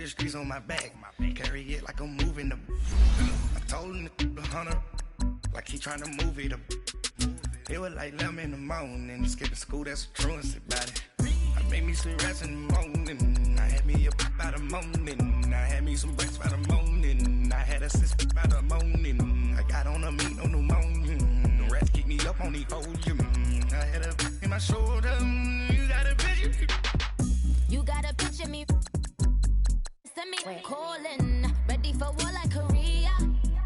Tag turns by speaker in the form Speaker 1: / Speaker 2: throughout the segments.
Speaker 1: the streets on my back. Carry it like I'm moving the. I told him the hunter, like he trying to move it up. It was like 11 in the morning, skipping school, that's a truancy about it. I made me some rats in the morning, I had me a pop by the morning. I had me some breaks by the morning, I had a sister by the morning. I got on a meat, no pneumonia, the rats keep me up on the podium. I had a in my shoulder, you got a picture.
Speaker 2: You got a picture me, send me calling, ready for war like Korea.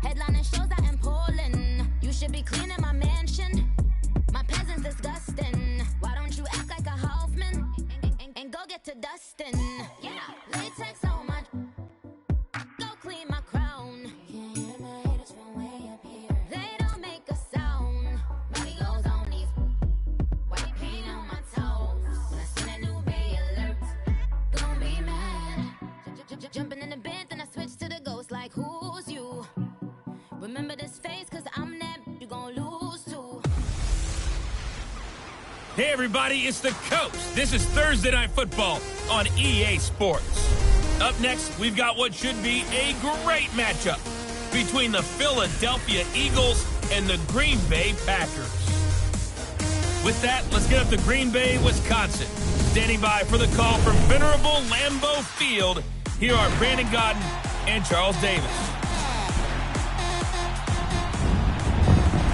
Speaker 2: Headlining shows out in Poland, you should be cleaning my mansion. My peasants disgusting. Why don't you act like a Hoffman and go get to dustin'? Yeah, latex on my. Go clean my crown. Can't hear my haters from way up here. They don't make a sound. Money goes on these. White paint on my toes. When I see that new Bay alert, gonna be mad. Jumping in the bed, then I switch to the ghost. Like who's you? Remember this face, cause I'm that you gon' lose to.
Speaker 3: Hey everybody, it's the Coach. This is Thursday Night Football on EA Sports. Up next, we've got what should be a great matchup between the Philadelphia Eagles and the Green Bay Packers. With that, let's get up to Green Bay, Wisconsin. Standing by for the call from venerable Lambeau Field, here are Brandon Gaudin and Charles Davis.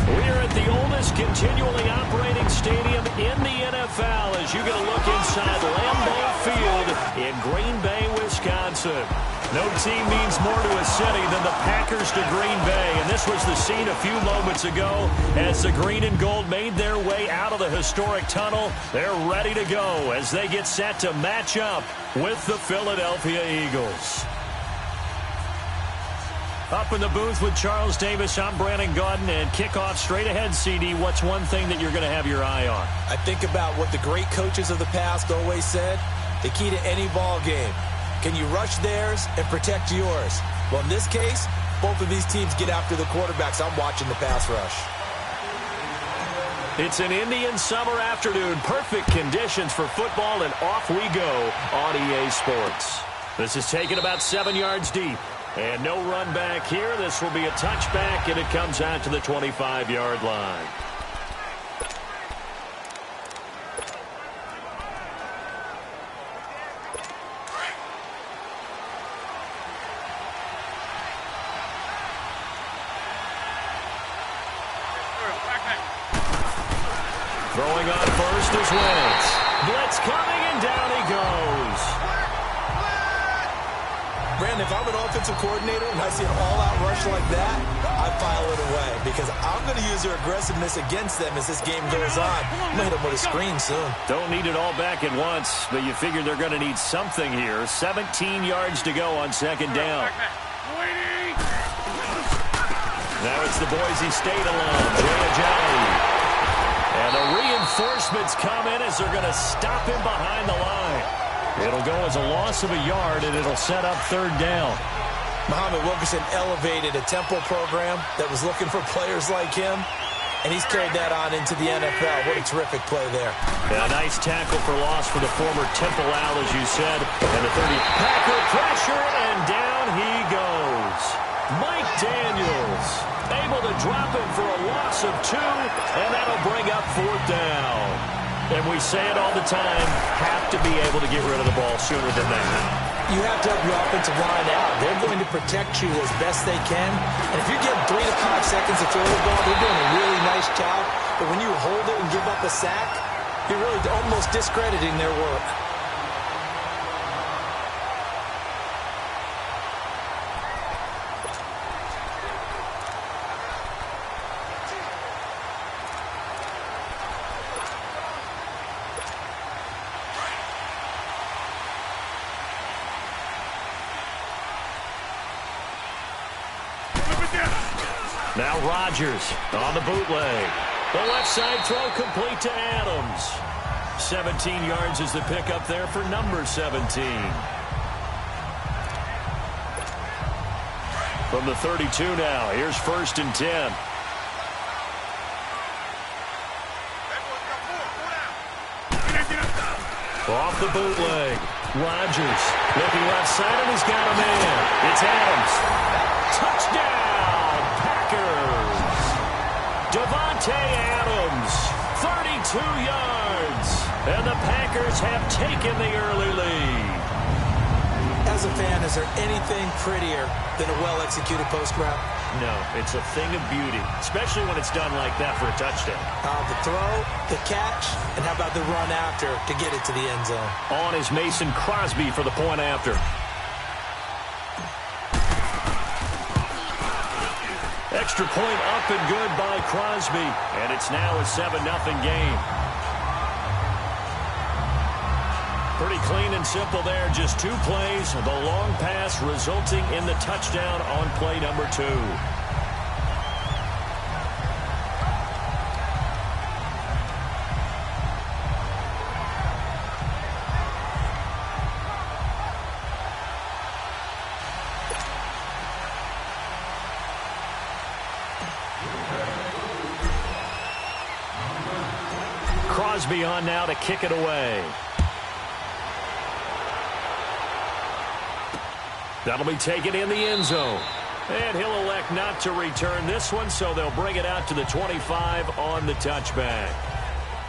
Speaker 4: We're at the oldest continually operating stadium in the NFL as you get a look inside Lambeau Field in Green Bay, Wisconsin. No team means more to a city than the Packers to Green Bay, and this was the scene a few moments ago as the green and gold made their way out of the historic tunnel. They're ready to go as they get set to match up with the Philadelphia Eagles. Up in the booth with Charles Davis, I'm Brandon Gaudin, and kickoff straight ahead, CD. What's one thing that you're going to have your eye on?
Speaker 5: I think about what the great coaches of the past always said. The key to any ball game. Can you rush theirs and protect yours? Well, in this case, both of these teams get after the quarterbacks. I'm watching the pass rush.
Speaker 4: It's an Indian summer afternoon. Perfect conditions for football, and off we go on EA Sports. This is taken about 7 yards deep. And no run back here. This will be a touchback, and it comes out to the 25-yard line. Throwing on first is Wentz. Blitz coming, and down he goes.
Speaker 5: Brandon, if I'm an offensive coordinator and I see an all-out rush like that, I file it away because I'm going to use their aggressiveness against them as this game goes on. I'm going to hit them with a screen soon. Don't
Speaker 4: need it all back at once, but you figure they're going to need something here. 17 yards to go on second down. Now it's the Boise State alone. Jay Ajayi. And the reinforcements come in as they're going to stop him behind the line. It'll go as a loss of a yard, and it'll set up third down.
Speaker 5: Muhammad Wilkerson elevated a Temple program that was looking for players like him, and he's carried that on into the NFL. What a terrific play there.
Speaker 4: Yeah, nice tackle for loss for the former Temple Owl, as you said. And the 30. Packer pressure, and down he goes. Mike Daniels able to drop him for a loss of 2, and that'll bring up fourth down. And we say it all the time, have to be able to get rid of the ball sooner than that.
Speaker 5: You have to help your offensive line out. They're going to protect you as best they can. And if you're getting 3 to 5 seconds to throw the ball, they're doing a really nice job. But when you hold it and give up a sack, you're really almost discrediting their work.
Speaker 4: Now Rodgers on the bootleg. The left side throw complete to Adams. 17 yards is the pickup there for number 17. From the 32 now, here's 1st and 10. Off the bootleg. Rodgers looking left side, and he's got a man. It's Adams. Touchdown, Packers. Davante Adams, 32 yards. And the Packers have taken the early lead.
Speaker 5: As a fan, is there anything prettier than a well-executed post route?
Speaker 4: No, it's a thing of beauty, especially when it's done like that for a touchdown.
Speaker 5: The throw, the catch, and how about the run after to get it to the end zone?
Speaker 4: On is Mason Crosby for the point after. Extra point up and good by Crosby, and it's now a 7-0 game. Pretty clean and simple there. Just 2 plays. The long pass resulting in the touchdown on play number 2. Crosby on now to kick it away. That'll be taken in the end zone. And he'll elect not to return this one, so they'll bring it out to the 25 on the touchback.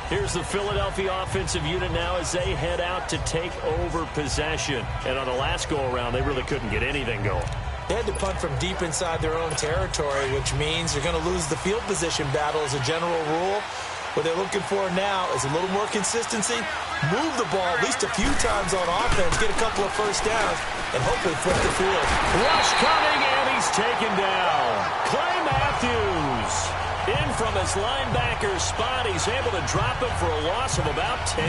Speaker 4: Here's the Philadelphia offensive unit now as they head out to take over possession. And on the last go-around, they really couldn't get anything going.
Speaker 5: They had to punt from deep inside their own territory, which means you're going to lose the field position battle as a general rule. What they're looking for now is a little more consistency, move the ball at least a few times on offense, get a couple of first downs, and hopefully flip the field.
Speaker 4: Rush coming, and he's taken down. Clay Matthews in from his linebacker spot. He's able to drop him for a loss of about 10.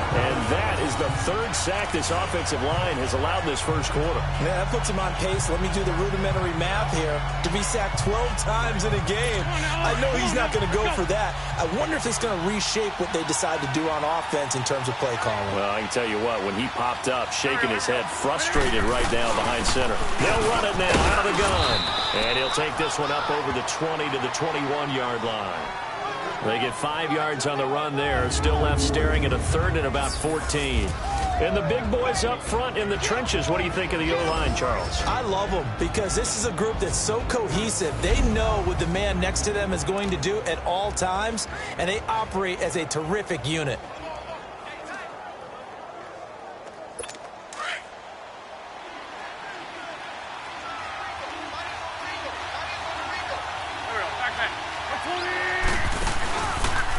Speaker 4: And that is the 3rd sack this offensive line has allowed this first quarter.
Speaker 5: Yeah, that puts him on pace. Let me do the rudimentary math here. To be sacked 12 times in a game. I know he's not going to go for that. I wonder if it's going to reshape what they decide to do on offense in terms of play calling.
Speaker 4: Well, I can tell you what, when he popped up, shaking his head, frustrated right now behind center. They'll run it now out of the gun. And he'll take this one up over the 20 to the 21-yard line. They get 5 yards on the run there. Still left staring at a 3rd and about 14. And the big boys up front in the trenches. What do you think of the O-line, Charles?
Speaker 5: I love them because this is a group that's so cohesive. They know what the man next to them is going to do at all times, and they operate as a terrific unit.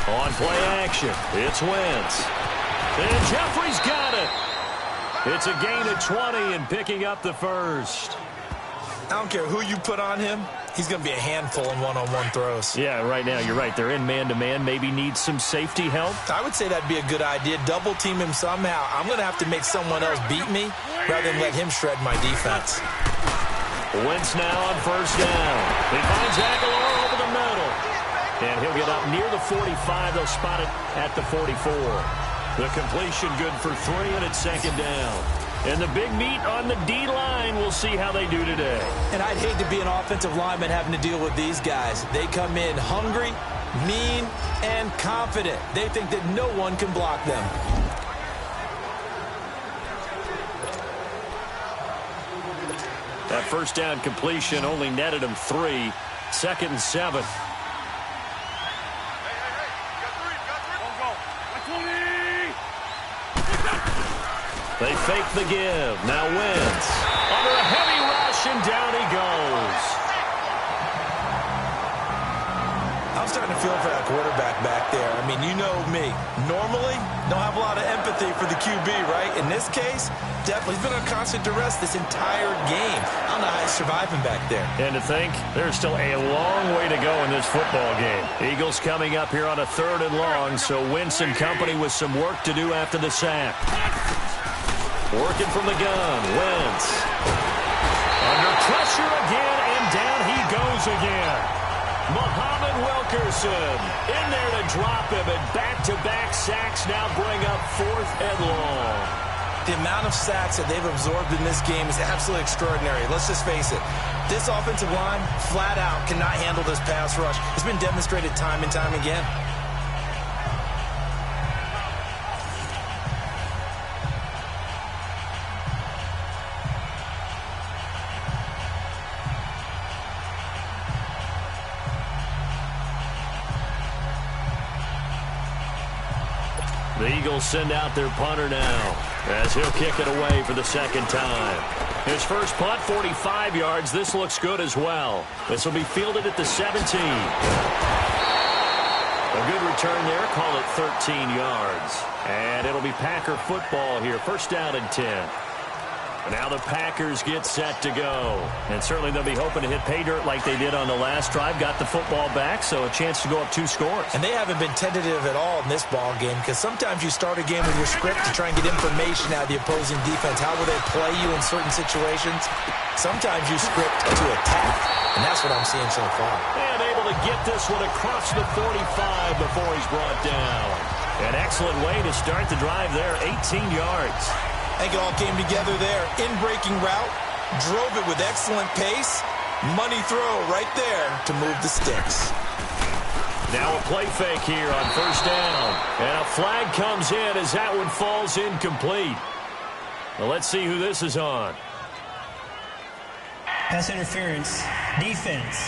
Speaker 4: On play action, it's Wentz. And Jeffrey's got it. It's a gain of 20 and picking up the first.
Speaker 5: I don't care who you put on him. He's going to be a handful in one-on-one throws.
Speaker 4: Yeah, right now, you're right. They're in man-to-man. Maybe need some safety help.
Speaker 5: I would say that'd be a good idea. Double team him somehow. I'm going to have to make someone else beat me rather than let him shred my defense.
Speaker 4: Wentz now on first down. He finds Aguilar over the middle. And he'll get up near the 45. They'll spot it at the 44. The completion good for 3, and it's 2nd down. And the big meat on the D-line. We'll see how they do today.
Speaker 5: And I'd hate to be an offensive lineman having to deal with these guys. They come in hungry, mean, and confident. They think that no one can block them.
Speaker 4: That first down completion only netted him 3. 2nd and 7. They fake the give. Now Wentz. Under a heavy rush, and down he goes.
Speaker 5: I'm starting to feel for that quarterback back there. I mean, you know me. Normally, don't have a lot of empathy for the QB, right? In this case, definitely. He's been on constant duress this entire game. I don't know how he's surviving back there.
Speaker 4: And to think, there's still a long way to go in this football game. Eagles coming up here on a 3rd and long, so Wentz and company with some work to do after the sack. Working from the gun, Wentz. Under pressure again, and down he goes again. Muhammad Wilkerson in there to drop him, and back-to-back sacks now bring up 4th and long.
Speaker 5: The amount of sacks that they've absorbed in this game is absolutely extraordinary. Let's just face it. This offensive line, flat out, cannot handle this pass rush. It's been demonstrated time and time again.
Speaker 4: The Eagles send out their punter now as he'll kick it away for the second time. His first punt, 45 yards. This looks good as well. This will be fielded at the 17. A good return there. Call it 13 yards. And it'll be Packer football here. First down and 10. Now the Packers get set to go. And certainly they'll be hoping to hit pay dirt like they did on the last drive. Got the football back, so a chance to go up 2 scores.
Speaker 5: And they haven't been tentative at all in this ball game, because sometimes you start a game with your script to try and get information out of the opposing defense. How will they play you in certain situations? Sometimes you script to attack, and that's what I'm seeing so far.
Speaker 4: And able to get this one across the 45 before he's brought down. An excellent way to start the drive there, 18 yards.
Speaker 5: I think it all came together there. In-breaking route, drove it with excellent pace. Money throw right there to move the sticks.
Speaker 4: Now a play fake here on first down. And a flag comes in as that one falls incomplete. Well, let's see who this is on.
Speaker 6: Pass interference. Defense.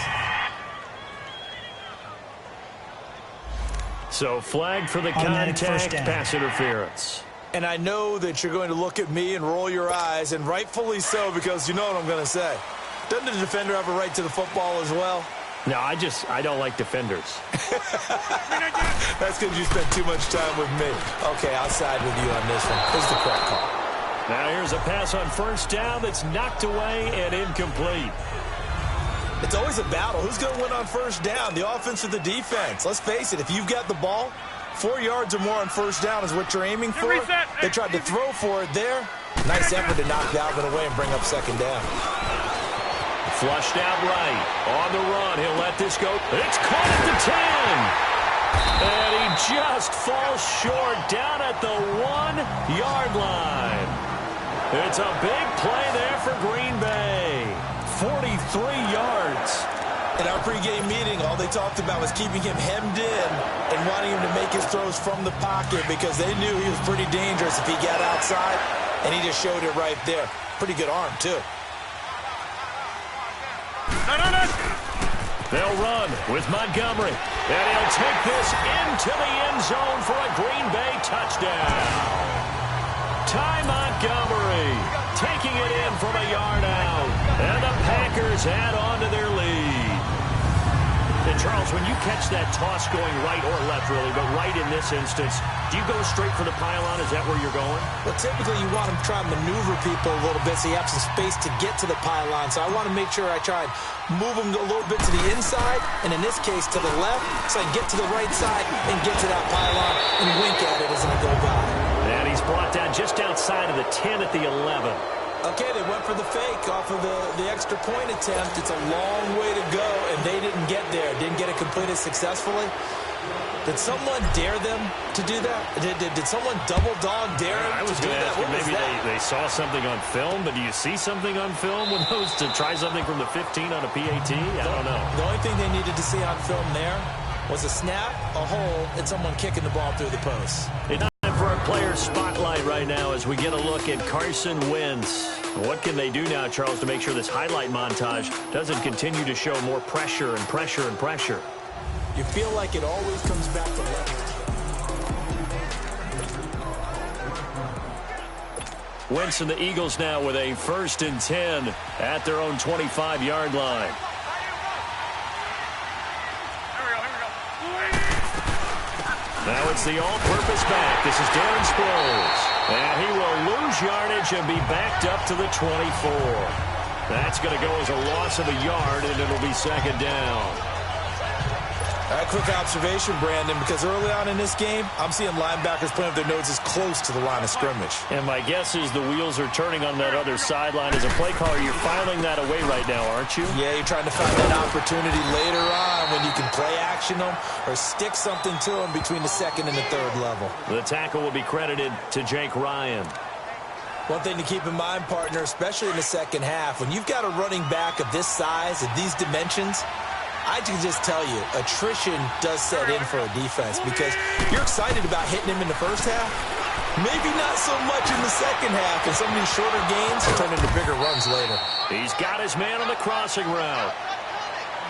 Speaker 4: So flag for the contact, pass interference.
Speaker 5: And I know that you're going to look at me and roll your eyes, and rightfully so, because you know what I'm going to say. Doesn't the defender have a right to the football as well?
Speaker 4: No, I don't like defenders.
Speaker 5: That's because you spent too much time with me. Okay, I'll side with you on this one. This is the correct call.
Speaker 4: Now here's a pass on first down that's knocked away and incomplete.
Speaker 5: It's always a battle. Who's going to win on first down, the offense or the defense? Let's face it, if you've got the ball, 4 yards or more on first down is what you're aiming for. They tried to throw for it there. Nice effort to knock Dalvin away and bring up second down.
Speaker 4: Flushed out right. On the run. He'll let this go. It's caught at the 10. And he just falls short down at the 1-yard line. It's a big play there for Green Bay. 43 yards.
Speaker 5: In our pregame meeting, all they talked about was keeping him hemmed in and wanting him to make his throws from the pocket because they knew he was pretty dangerous if he got outside, and he just showed it right there. Pretty good arm, too.
Speaker 4: They'll run with Montgomery, and he'll take this into the end zone for a Green Bay touchdown. Ty Montgomery taking it in from a yard out, and the Packers add on to their lead. And Charles, when you catch that toss going right or left, really, but right in this instance, do you go straight for the pylon? Is that where you're going?
Speaker 5: Well, typically you want to try and maneuver people a little bit so you have some space to get to the pylon. So I want to make sure I try and move them a little bit to the inside, and in this case to the left, so I get to the right side and get to that pylon and wink at it as I go by.
Speaker 4: And he's brought down just outside of the 10 at the 11.
Speaker 5: Okay, they went for the fake off of the extra point attempt. It's a long way to go, and they didn't get there. Didn't get it completed successfully. Did someone dare them to do that? Did someone double dog dare them
Speaker 4: I was
Speaker 5: to do
Speaker 4: going to
Speaker 5: that?
Speaker 4: ask you, maybe they saw something on film, but do you see something on film when those to try something from the 15 on a PAT? I don't know.
Speaker 5: The only thing they needed to see on film there was a snap, a hole, and someone kicking the ball through the post.
Speaker 4: It's time for our player spotlight right now as we get a look at Carson Wentz. What can they do now, Charles, to make sure this highlight montage doesn't continue to show more pressure and pressure and pressure?
Speaker 5: You feel like it always comes back to leverage.
Speaker 4: Wentz and the Eagles now with a 1st and 10 at their own 25-yard line. Now it's the all-purpose back. This is Darren Sproles. And he will lose yardage and be backed up to the 24. That's going to go as a loss of a yard, and it'll be second down.
Speaker 5: All right, quick observation, Brandon, because early on in this game, I'm seeing linebackers putting up their noses close to the line of scrimmage.
Speaker 4: And my guess is the wheels are turning on that other sideline. As a play caller, you're filing that away right now, aren't you?
Speaker 5: Yeah, you're trying to find that opportunity later on when you can play action them or stick something to them between the 2nd and the 3rd level.
Speaker 4: The tackle will be credited to Jake Ryan.
Speaker 5: One thing to keep in mind, partner, especially in the second half, when you've got a running back of this size, of these dimensions, I can just tell you, attrition does set in for a defense because you're excited about hitting him in the first half. Maybe not so much in the second half, and some of these shorter gains turn into bigger runs later.
Speaker 4: He's got his man on the crossing route.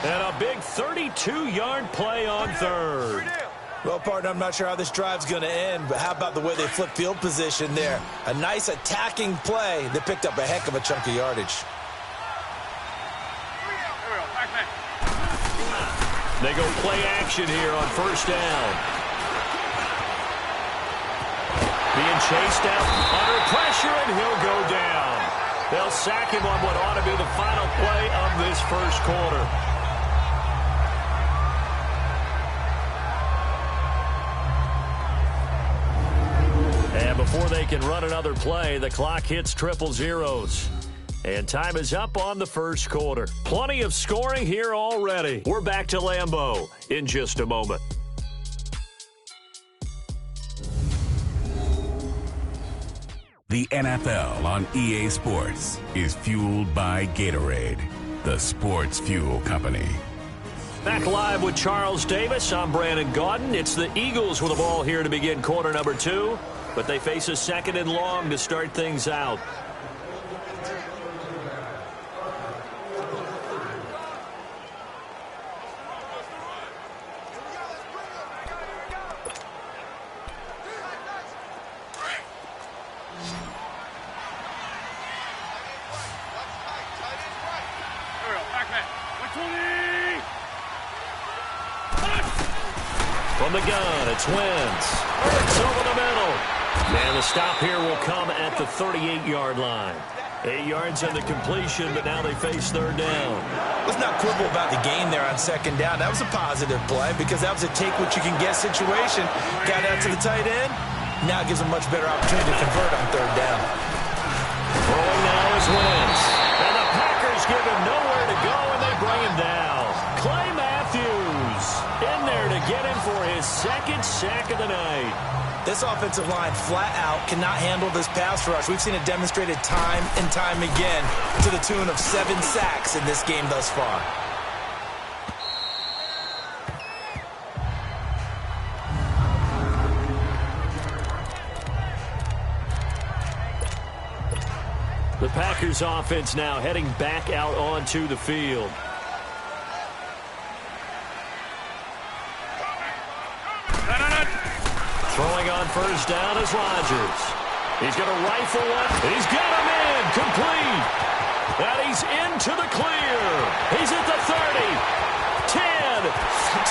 Speaker 4: And a big 32-yard play on 3rd.
Speaker 5: Well, partner, I'm not sure how this drive's going to end, but how about the way they flip field position there? A nice attacking play that picked up a heck of a chunk of yardage.
Speaker 4: They go play action here on first down. Being chased out under pressure, and he'll go down. They'll sack him on what ought to be the final play of this first quarter. And before they can run another play, the clock hits triple zeros. And time is up on the first quarter. Plenty of scoring here already. We're back to Lambeau in just a moment.
Speaker 7: The NFL on EA Sports is fueled by Gatorade, the sports fuel company.
Speaker 4: Back live with Charles Davis. I'm Brandon Gaudin. It's the Eagles with the ball here to begin quarter number 2, but they face a second and long to start things out. From the gun, it's Wentz. It's over the middle. And the stop here will come at the 38-yard line. 8 yards on the completion, but now they face third down.
Speaker 5: Let's not quibble about the gain there on second down. That was a positive play because that was a take-what-you-can-get situation. Got out to the tight end. Now it gives a much better opportunity to convert on third down.
Speaker 4: Throwing now is Wentz. And the Packers give him nowhere to go, and they bring him down. Clay Matthews in there to get him for his second sack of the night.
Speaker 5: This offensive line flat out cannot handle this pass rush. We've seen it demonstrated time and time again to the tune of 7 sacks in this game thus far.
Speaker 4: The Packers offense now heading back out onto the field. Throwing on first down is Rodgers. He's going to rifle one. He's got him in. Complete. And he's into the clear. He's at the 30. 10.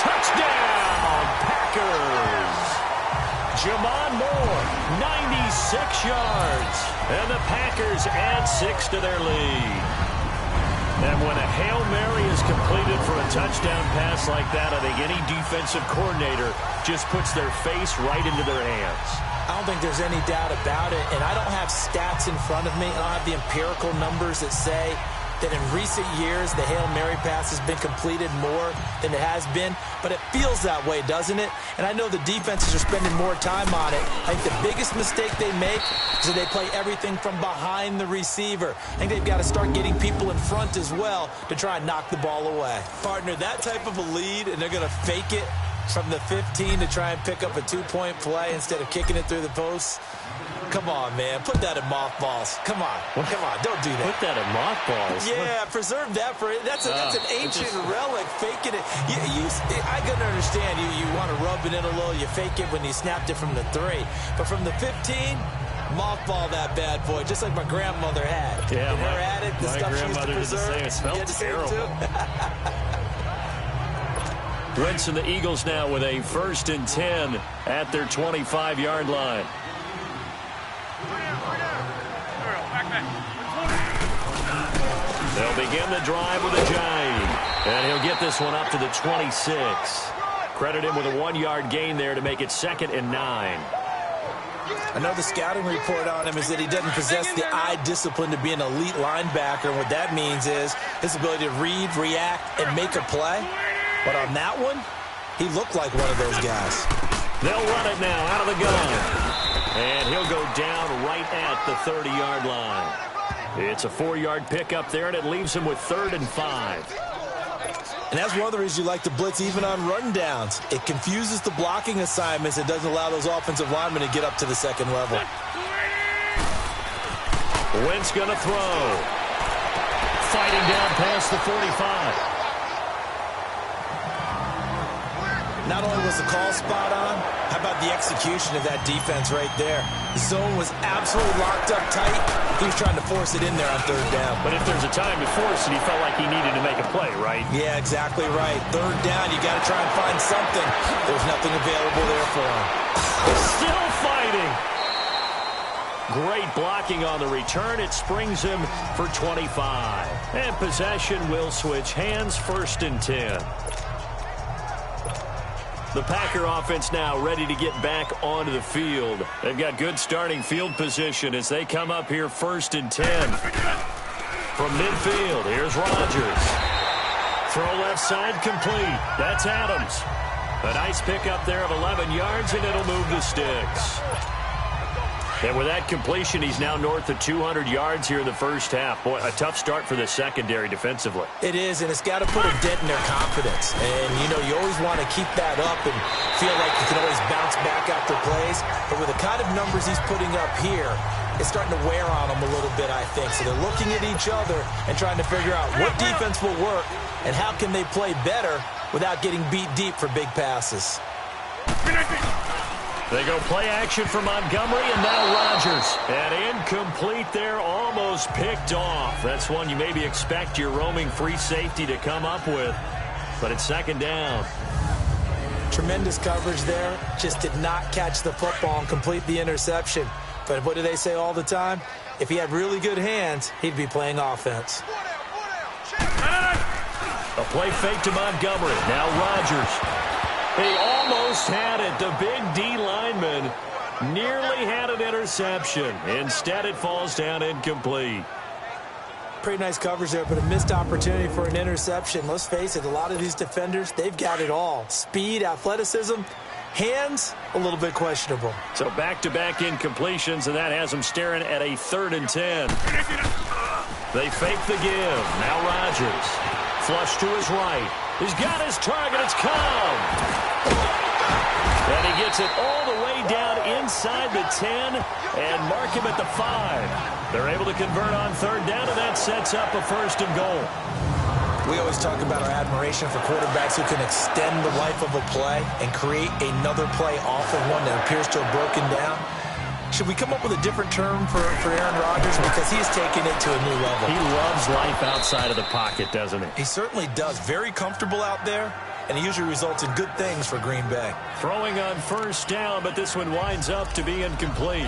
Speaker 4: Touchdown, Packers. Jamon Moore, 96 yards. And the Packers add 6 to their lead. And when a Hail Mary is completed for a touchdown pass like that, I think any defensive coordinator just puts their face right into their hands.
Speaker 5: I don't think there's any doubt about it, and I don't have stats in front of me. I don't have the empirical numbers that say that in recent years the Hail Mary pass has been completed more than it has been, but it feels that way, doesn't it? And I know the defenses are spending more time on it. I think the biggest mistake they make is that they play everything from behind the receiver. I think they've got to start getting people in front as well to try and knock the ball away. Partner, that type of a lead, and they're going to fake it from the 15 to try and pick up a 2-point play instead of kicking it through the posts. Come on, man. Put that in mothballs. Come on. Come on. Don't do that.
Speaker 4: Put that in mothballs?
Speaker 5: Yeah, preserve that for it. That's an ancient relic. Faking it. I can understand. You want to rub it in a little. You fake it when you snapped it from the 3. But from the 15, mothball that bad boy, just like my grandmother had.
Speaker 4: Yeah,
Speaker 5: her had it. The stuff she used to preserve.
Speaker 4: It smelled terrible. Wentz and the Eagles now with a 1st and 10 at their 25-yard line. They'll begin the drive with a jive. And he'll get this one up to the 26. Credit him with a 1-yard gain there to make it 2nd and 9.
Speaker 5: I know the scouting report on him is that he doesn't possess the eye discipline to be an elite linebacker. And what that means is his ability to read, react, and make a play. But on that one, he looked like one of those guys.
Speaker 4: They'll run it now out of the gun. And he'll go down right at the 30-yard line. It's a 4-yard pickup there, and it leaves him with 3rd and 5.
Speaker 5: And that's one of the reasons you like to blitz even on rundowns. It confuses the blocking assignments. It doesn't allow those offensive linemen to get up to the 2nd level.
Speaker 4: Wentz going to throw. Fighting down past the 45.
Speaker 5: Not only was the call spot on, how about the execution of that defense right there? The zone was absolutely locked up tight. He was trying to force it in there on third down.
Speaker 4: But if there's a time to force it, he felt like he needed to make a play, right?
Speaker 5: Yeah, exactly right. Third down, you got to try and find something. There's nothing available there for him.
Speaker 4: Still fighting. Great blocking on the return. It springs him for 25. And possession will switch hands, 1st and 10. The Packer offense now ready to get back onto the field. They've got good starting field position as they come up here 1st and 10. From midfield, here's Rodgers. Throw left side complete. That's Adams. A nice pickup there of 11 yards, and it'll move the sticks. And with that completion, he's now north of 200 yards here in the first half. Boy, a tough start for the secondary defensively.
Speaker 5: It is, and it's got to put a dent in their confidence. And, you know, you always want to keep that up and feel like you can always bounce back after plays. But with the kind of numbers he's putting up here, it's starting to wear on them a little bit, I think. So they're looking at each other and trying to figure out what defense will work and how can they play better without getting beat deep for big passes.
Speaker 4: They go play action for Montgomery, and now Rodgers. And incomplete there, almost picked off. That's one you maybe expect your roaming free safety to come up with. But it's 2nd down.
Speaker 5: Tremendous coverage there. Just did not catch the football and complete the interception. But what do they say all the time? If he had really good hands, he'd be playing offense.
Speaker 4: A play fake to Montgomery. Now Rodgers. He almost had it. The big D lineman nearly had an interception. Instead, it falls down incomplete.
Speaker 5: Pretty nice coverage there, but a missed opportunity for an interception. Let's face it, a lot of these defenders, they've got it all. Speed, athleticism, hands, a little bit questionable.
Speaker 4: So back-to-back incompletions, and that has them staring at a 3rd and 10. They fake the give. Now Rodgers. Flush to his right. He's got his target. It's Cobb. And he gets it all the way down inside the 10 and mark him at the 5. They're able to convert on 3rd down, and that sets up a 1st and goal.
Speaker 5: We always talk about our admiration for quarterbacks who can extend the life of a play and create another play off of one that appears to have broken down. Should we come up with a different term for Aaron Rodgers? Because he's taken it to a new level.
Speaker 4: He loves life outside of the pocket, doesn't he?
Speaker 5: He certainly does. Very comfortable out there, and he usually results in good things for Green Bay.
Speaker 4: Throwing on 1st down, but this one winds up to be incomplete.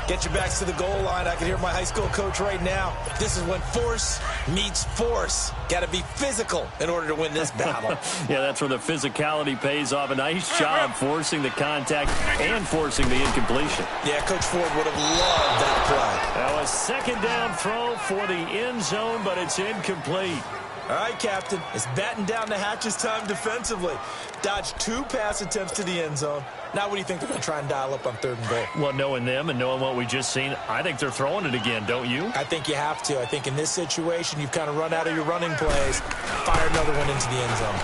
Speaker 5: Get your backs to the goal line. I can hear my high school coach right now. This is when force meets force. Got to be physical in order to win this battle.
Speaker 4: Yeah, that's where the physicality pays off. A nice job forcing the contact and forcing the incompletion.
Speaker 5: Yeah, Coach Ford would have loved that play.
Speaker 4: That was 2nd down throw for the end zone, but it's incomplete.
Speaker 5: All right, Captain. It's batten down the hatches time defensively. Dodged 2 pass attempts to the end zone. Now what do you think they're going to try and dial up on 3rd and goal?
Speaker 4: Well, knowing them and knowing what we just seen, I think they're throwing it again, don't you?
Speaker 5: I think you have to. I think in this situation, you've kind of run out of your running plays. Fire another one into the end zone.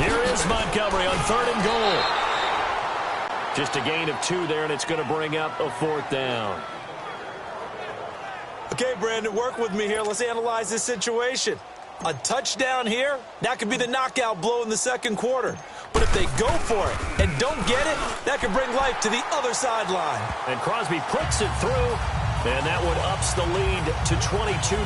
Speaker 4: Here is Montgomery on 3rd and goal. Just a gain of 2 there, and it's going to bring up a 4th down.
Speaker 5: Okay, Brandon, work with me here. Let's analyze this situation. A touchdown here, that could be the knockout blow in the 2nd quarter. But if they go for it and don't get it, that could bring life to the other sideline.
Speaker 4: And Crosby puts it through, and that one ups the lead to 22-0.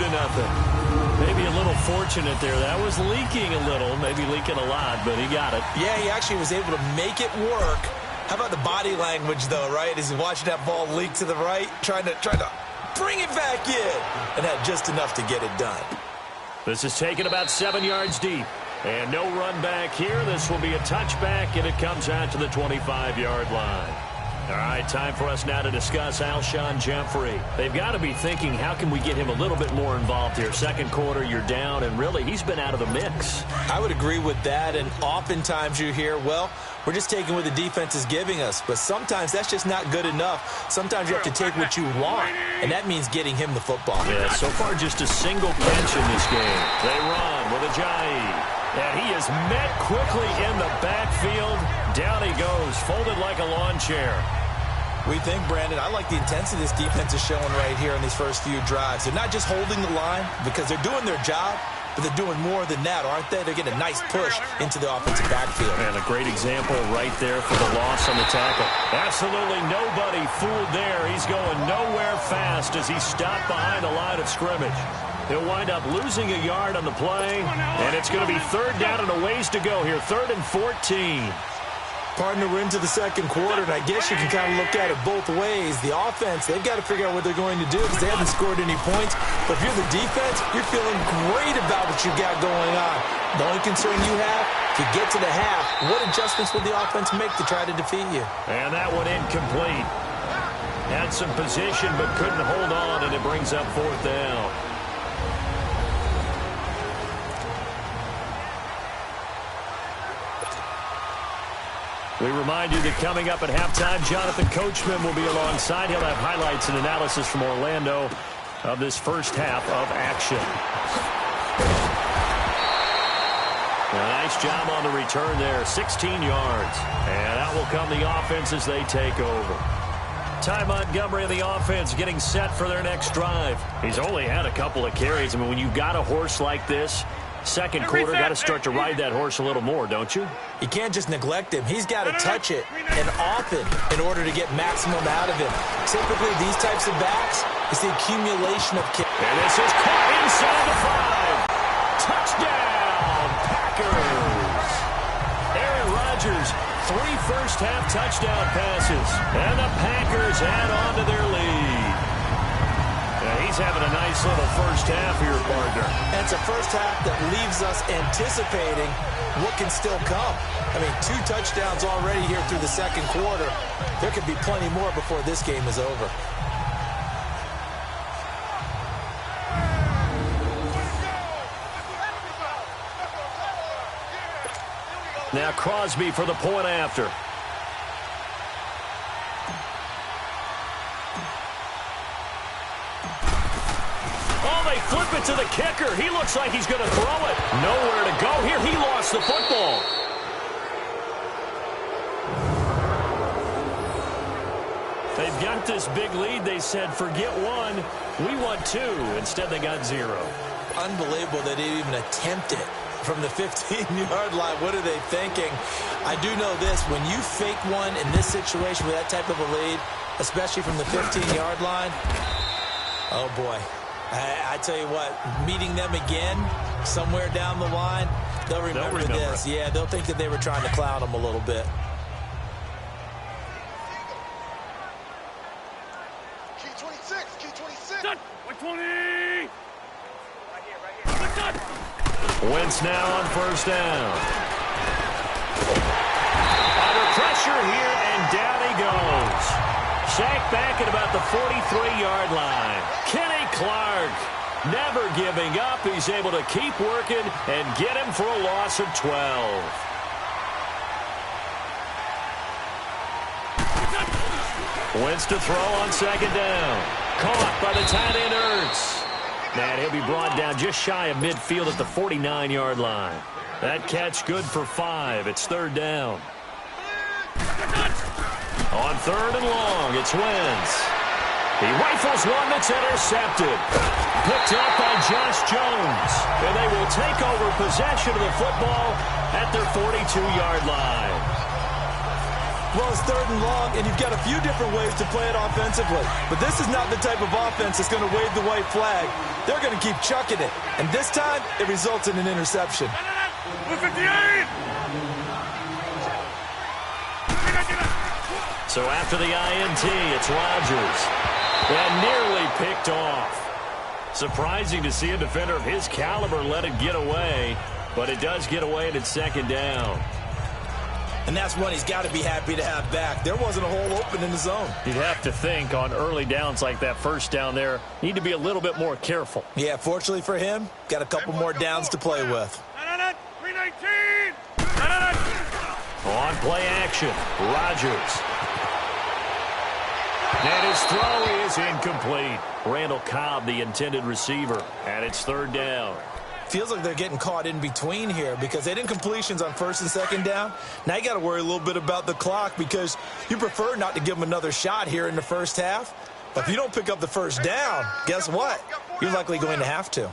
Speaker 4: Maybe a little fortunate there. That was leaking a little, maybe leaking a lot, but he got it.
Speaker 5: Yeah, he actually was able to make it work. How about the body language, though, right? As he's watching that ball leak to the right, trying to bring it back in, and had just enough to get it done.
Speaker 4: This is taken about 7 yards deep. And no run back here. This will be a touchback, and it comes out to the 25-yard line. All right, time for us now to discuss Alshon Jeffrey. They've got to be thinking, how can we get him a little bit more involved here? 2nd quarter, you're down, and really, he's been out of the mix.
Speaker 5: I would agree with that, and oftentimes you hear, well, we're just taking what the defense is giving us. But sometimes that's just not good enough. Sometimes you have to take what you want, and that means getting him the football.
Speaker 4: Yeah, so far just a single catch in this game. They run with Ajayi. And he is met quickly in the backfield. Down he goes, folded like a lawn chair.
Speaker 5: We think, Brandon, I like the intensity this defense is showing right here in these first few drives. They're not just holding the line because they're doing their job, but they're doing more than that, aren't they? They're getting a nice push into the offensive backfield.
Speaker 4: And a great example right there for the loss on the tackle. Absolutely nobody fooled there. He's going nowhere fast as he stopped behind the line of scrimmage. He'll wind up losing a yard on the play, and it's going to be third down and a ways to go here, 3rd and 14.
Speaker 5: Partner, we're into the second quarter, and I guess you can kind of look at it both ways. The offense, they've got to figure out what they're going to do because they haven't scored any points. But if you're the defense, you're feeling great about what you've got going on. The only concern you have, if you get to the half, what adjustments will the offense make to try to defeat you?
Speaker 4: And that one incomplete. Had some position but couldn't hold on, and it brings up 4th down. We remind you that coming up at halftime, Jonathan Coachman will be alongside. He'll have highlights and analysis from Orlando of this first half of action. A nice job on the return there, 16 yards. And out will come the offense as they take over. Ty Montgomery of the offense getting set for their next drive. He's only had a couple of carries. I mean, when you've got a horse like this, second quarter, got to start to ride that horse a little more, don't you?
Speaker 5: You can't just neglect him. He's got to touch it, and often, in order to get maximum out of him. Typically, these types of backs, it's the accumulation of carries.
Speaker 4: And this is caught inside the 5. Touchdown, Packers. Aaron Rodgers, 3 first-half touchdown passes, and the Packers add on to their lead. He's having a nice little first half here, partner.
Speaker 5: And it's a first half that leaves us anticipating what can still come. I mean, 2 touchdowns already here through the second quarter. There could be plenty more before this game is over.
Speaker 4: Now Crosby for the point after. Flip it to the kicker. He looks like he's going to throw it. Nowhere to go here. He lost the football. They've got this big lead. They said, forget 1. We want 2. Instead, they got 0.
Speaker 5: Unbelievable that they even attempt it from the 15-yard line. What are they thinking? I do know this. When you fake one in this situation with that type of a lead, especially from the 15-yard line, oh, boy. I tell you what, meeting them again somewhere down the line, they'll remember this. Yeah, they'll think that they were trying to clown them a little bit.
Speaker 8: Key 26, key 26.
Speaker 4: Done. 120. Right here. Wentz now on first down. Under pressure here, and down he goes. Sacked back at about the 43-yard line. Kenny Clark never giving up. He's able to keep working and get him for a loss of 12. Wentz to throw on second down. Caught by the tight end Ertz. And he'll be brought down just shy of midfield at the 49-yard line. That catch good for 5. It's third down. On third and long, it's Wentz. He rifles one that's intercepted. Picked up by Josh Jones. And they will take over possession of the football at their 42-yard line.
Speaker 5: Well, it's third and long, and you've got a few different ways to play it offensively. But this is not the type of offense that's going to wave the white flag. They're going to keep chucking it. And this time, it results in an interception.
Speaker 8: 58!
Speaker 4: So after the INT, it's Rodgers. And nearly picked off. Surprising to see a defender of his caliber let it get away, but it does get away and it's second down.
Speaker 5: And that's one he's got to be happy to have back. There wasn't a hole open in the zone.
Speaker 4: You'd have to think on early downs like that first down there, need to be a little bit more careful.
Speaker 5: Yeah, fortunately for him, got a couple more downs to play with.
Speaker 8: 319!
Speaker 4: On play action, Rodgers. And his throw is incomplete. Randall Cobb, the intended receiver, and it's third down.
Speaker 5: Feels like they're getting caught in between here because they did incompletions on first and second down. Now you got to worry a little bit about the clock because you prefer not to give them another shot here in the first half. But if you don't pick up the first down, guess what? You're likely going to have to.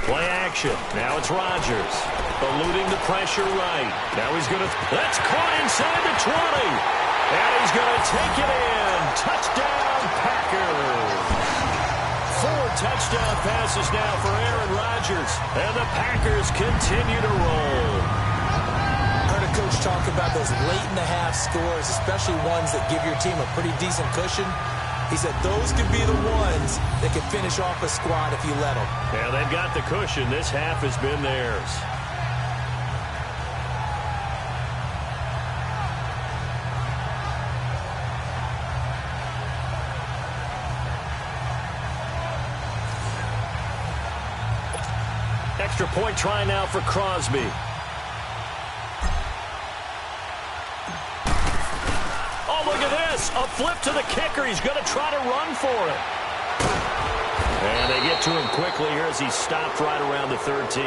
Speaker 4: Play action. Now it's Rodgers. Eluding the pressure right. Now he's going to... That's caught inside the 20. And he's going to take it in. Touchdown, Packers. 4 touchdown passes now for Aaron Rodgers. And the Packers continue to roll.
Speaker 5: I heard a coach talk about those late-in-the-half scores, especially ones that give your team a pretty decent cushion. He said those could be the ones that could finish off a squad if you let them.
Speaker 4: Yeah, they've got the cushion. This half has been theirs. Extra point try now for Crosby. Oh, look at this. A flip to the kicker. He's going to try to run for it. And they get to him quickly here as he stopped right around the 13.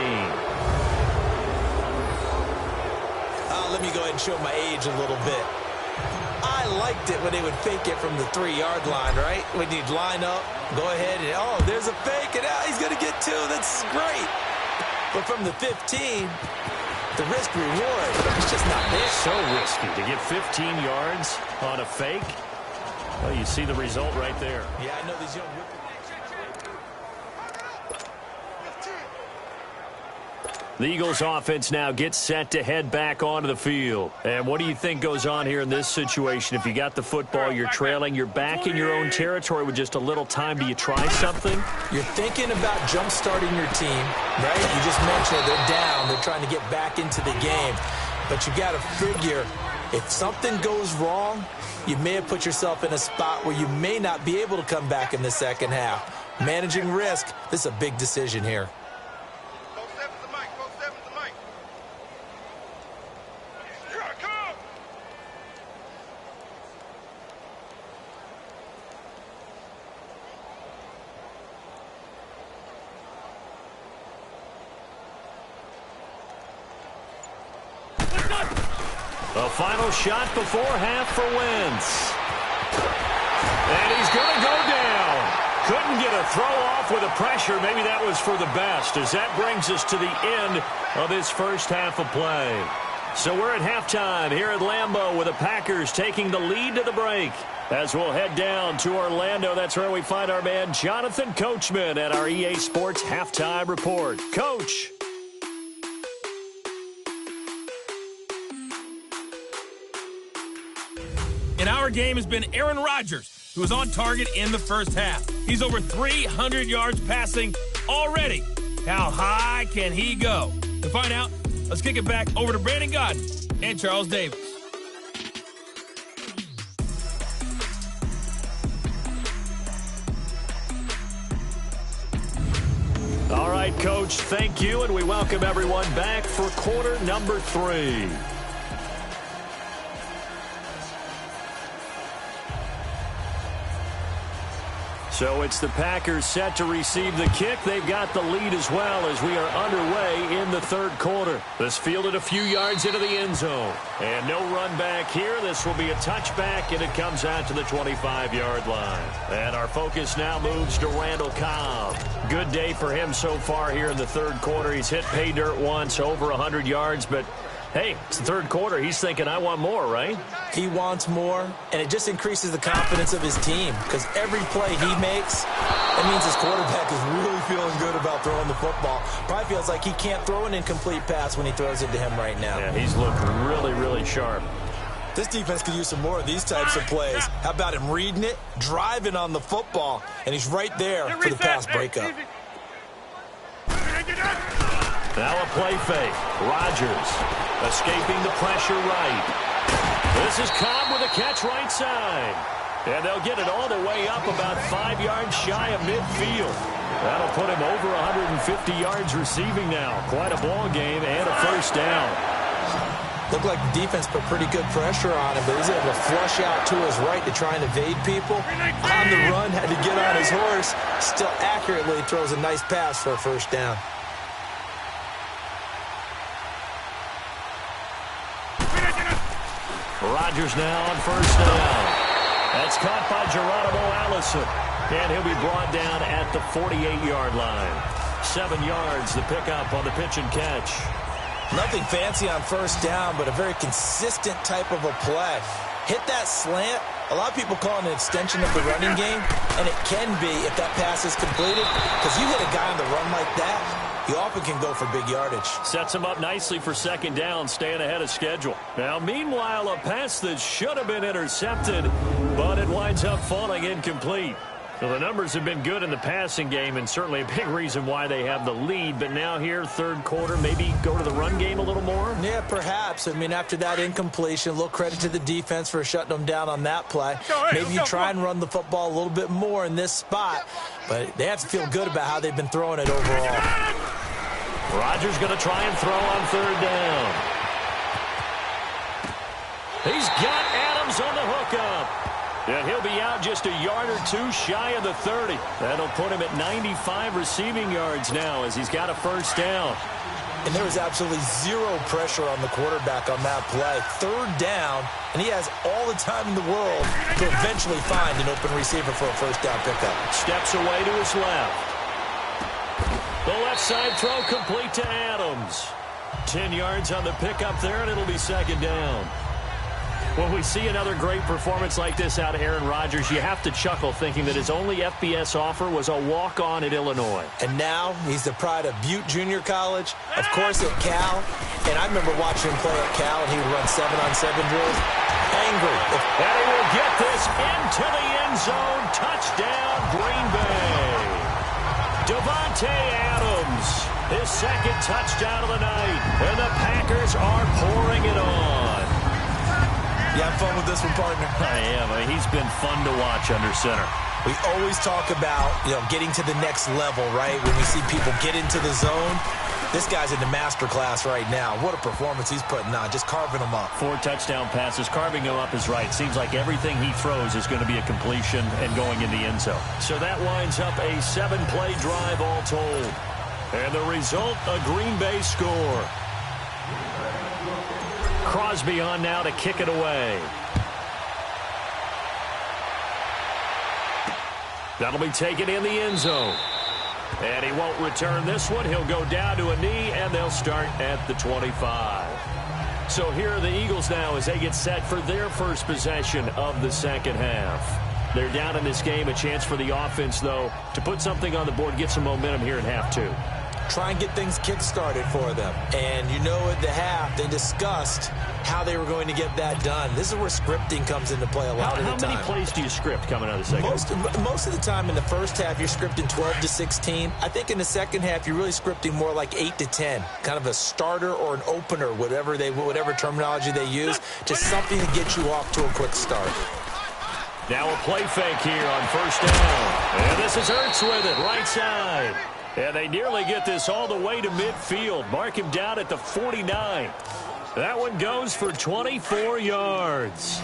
Speaker 5: Let me go ahead and show my age a little bit. I liked it when they would fake it from the 3-yard line, right? When you'd line up, go ahead, and oh, there's a fake, and now he's going to get 2. That's great. But from the 15, the risk-reward, it's just not there.
Speaker 4: So risky to get 15 yards on a fake. Well, you see the result right there.
Speaker 5: Yeah, I know these young...
Speaker 4: The Eagles offense now gets set to head back onto the field. And what do you think goes on here in this situation? If you got the football, you're trailing, you're back in your own territory with just a little time. Do you try something?
Speaker 5: You're thinking about jump-starting your team, right? You just mentioned it. They're down. They're trying to get back into the game. But you got to figure, if something goes wrong, you may have put yourself in a spot where you may not be able to come back in the second half. Managing risk, this is a big decision here.
Speaker 4: The final shot before half for Wentz. And he's going to go down. Couldn't get a throw off with the pressure. Maybe that was for the best, as that brings us to the end of this first half of play. So we're at halftime here at Lambeau with the Packers taking the lead to the break. As we'll head down to Orlando, that's where we find our man Jonathan Coachman at our EA Sports Halftime Report. Coach.
Speaker 3: In our game has been Aaron Rodgers, who was on target in the first half. He's over 300 yards passing already. How high can he go? To find out, let's kick it back over to Brandon Gaudin and Charles Davis.
Speaker 4: All right, Coach, thank you, and we welcome everyone back for quarter number 3. So it's the Packers set to receive the kick. They've got the lead as well as we are underway in the third quarter. This fielded a few yards into the end zone. And no run back here. This will be a touchback, and it comes out to the 25-yard line. And our focus now moves to Randall Cobb. Good day for him so far here in the third quarter. He's hit pay dirt once, over 100 yards, but hey, it's the third quarter. He's thinking, I want more, right?
Speaker 5: He wants more, and it just increases the confidence of his team because every play he makes, that means his quarterback is really feeling good about throwing the football. Probably feels like he can't throw an incomplete pass when he throws it to him right now.
Speaker 4: Yeah, he's looked really, really sharp.
Speaker 5: This defense could use some more of these types of plays. How about him reading it, driving on the football, and he's right there for the pass breakup.
Speaker 4: Now a play fake. Rodgers escaping the pressure right. This is Cobb with a catch right side. And they'll get it all the way up about 5 yards shy of midfield. That'll put him over 150 yards receiving now. Quite a ball game and a first down.
Speaker 5: Looked like the defense put pretty good pressure on him, but he's able to flush out to his right to try and evade people. On the run, had to get on his horse. Still accurately throws a nice pass for a first down.
Speaker 4: Rodgers now on first down. That's caught by Geronimo Allison. And he'll be brought down at the 48-yard line. 7 yards, the pickup on the pitch and catch.
Speaker 5: Nothing fancy on first down, but a very consistent type of a play. Hit that slant. A lot of people call it an extension of the running game, and it can be if that pass is completed, because you hit a guy on the run like that, he often can go for big yardage.
Speaker 4: Sets him up nicely for second down, staying ahead of schedule. Now, meanwhile, a pass that should have been intercepted, but it winds up falling incomplete. Well, the numbers have been good in the passing game, and certainly a big reason why they have the lead. But now here, third quarter, maybe go to the run game a little more?
Speaker 5: Yeah, perhaps. I mean, after that incompletion, a little credit to the defense for shutting them down on that play. Maybe you try and run the football a little bit more in this spot, but they have to feel good about how they've been throwing it overall.
Speaker 4: Rodgers going to try and throw on third down. He's got Adams on the hookup. And he'll be out just a yard or two shy of the 30. That'll put him at 95 receiving yards now as he's got a first down.
Speaker 5: And there was absolutely zero pressure on the quarterback on that play. Third down, and he has all the time in the world to eventually find an open receiver for a first down pickup.
Speaker 4: Steps away to his left. The left side throw complete to Adams. 10 yards on the pickup there, and it'll be second down. When we see another great performance like this out of Aaron Rodgers, you have to chuckle thinking that his only FBS offer was a walk-on at Illinois.
Speaker 5: And now he's the pride of Butte Junior College, of course at Cal. And I remember watching him play at Cal, and he would run 7-on-7 drills. Angry.
Speaker 4: And he will get this into the end zone. Touchdown, Green Bay. Davante Adams, his second touchdown of the night. And the Packers are pouring it on.
Speaker 5: You have fun with this one, partner?
Speaker 4: I am. He's been fun to watch under center.
Speaker 5: We always talk about, getting to the next level, right? When we see people get into the zone. This guy's in the master class right now. What a performance he's putting on, just carving them up.
Speaker 4: 4 touchdown passes. Carving him up is right. Seems like everything he throws is going to be a completion and going in the end zone. So that winds up a 7-play drive all told. And the result, a Green Bay score. Crosby on now to kick it away. That'll be taken in the end zone. And he won't return this one. He'll go down to a knee, and they'll start at the 25. So here are the Eagles now as they get set for their first possession of the second half. They're down in this game. A chance for the offense, though, to put something on the board, get some momentum here in half two.
Speaker 5: Try and get things kick-started for them. And at the half, they discussed how they were going to get that done. This is where scripting comes into play a lot of the time.
Speaker 4: How many plays do you script coming out of the second half?
Speaker 5: Most of the time in the first half, you're scripting 12 to 16. I think in the second half, you're really scripting more like 8 to 10. Kind of a starter or an opener, whatever terminology they use, just something to get you off to a quick start.
Speaker 4: Now a play fake here on first down. And this is Ertz with it, right side. And they nearly get this all the way to midfield. Mark him down at the 49. That one goes for 24 yards.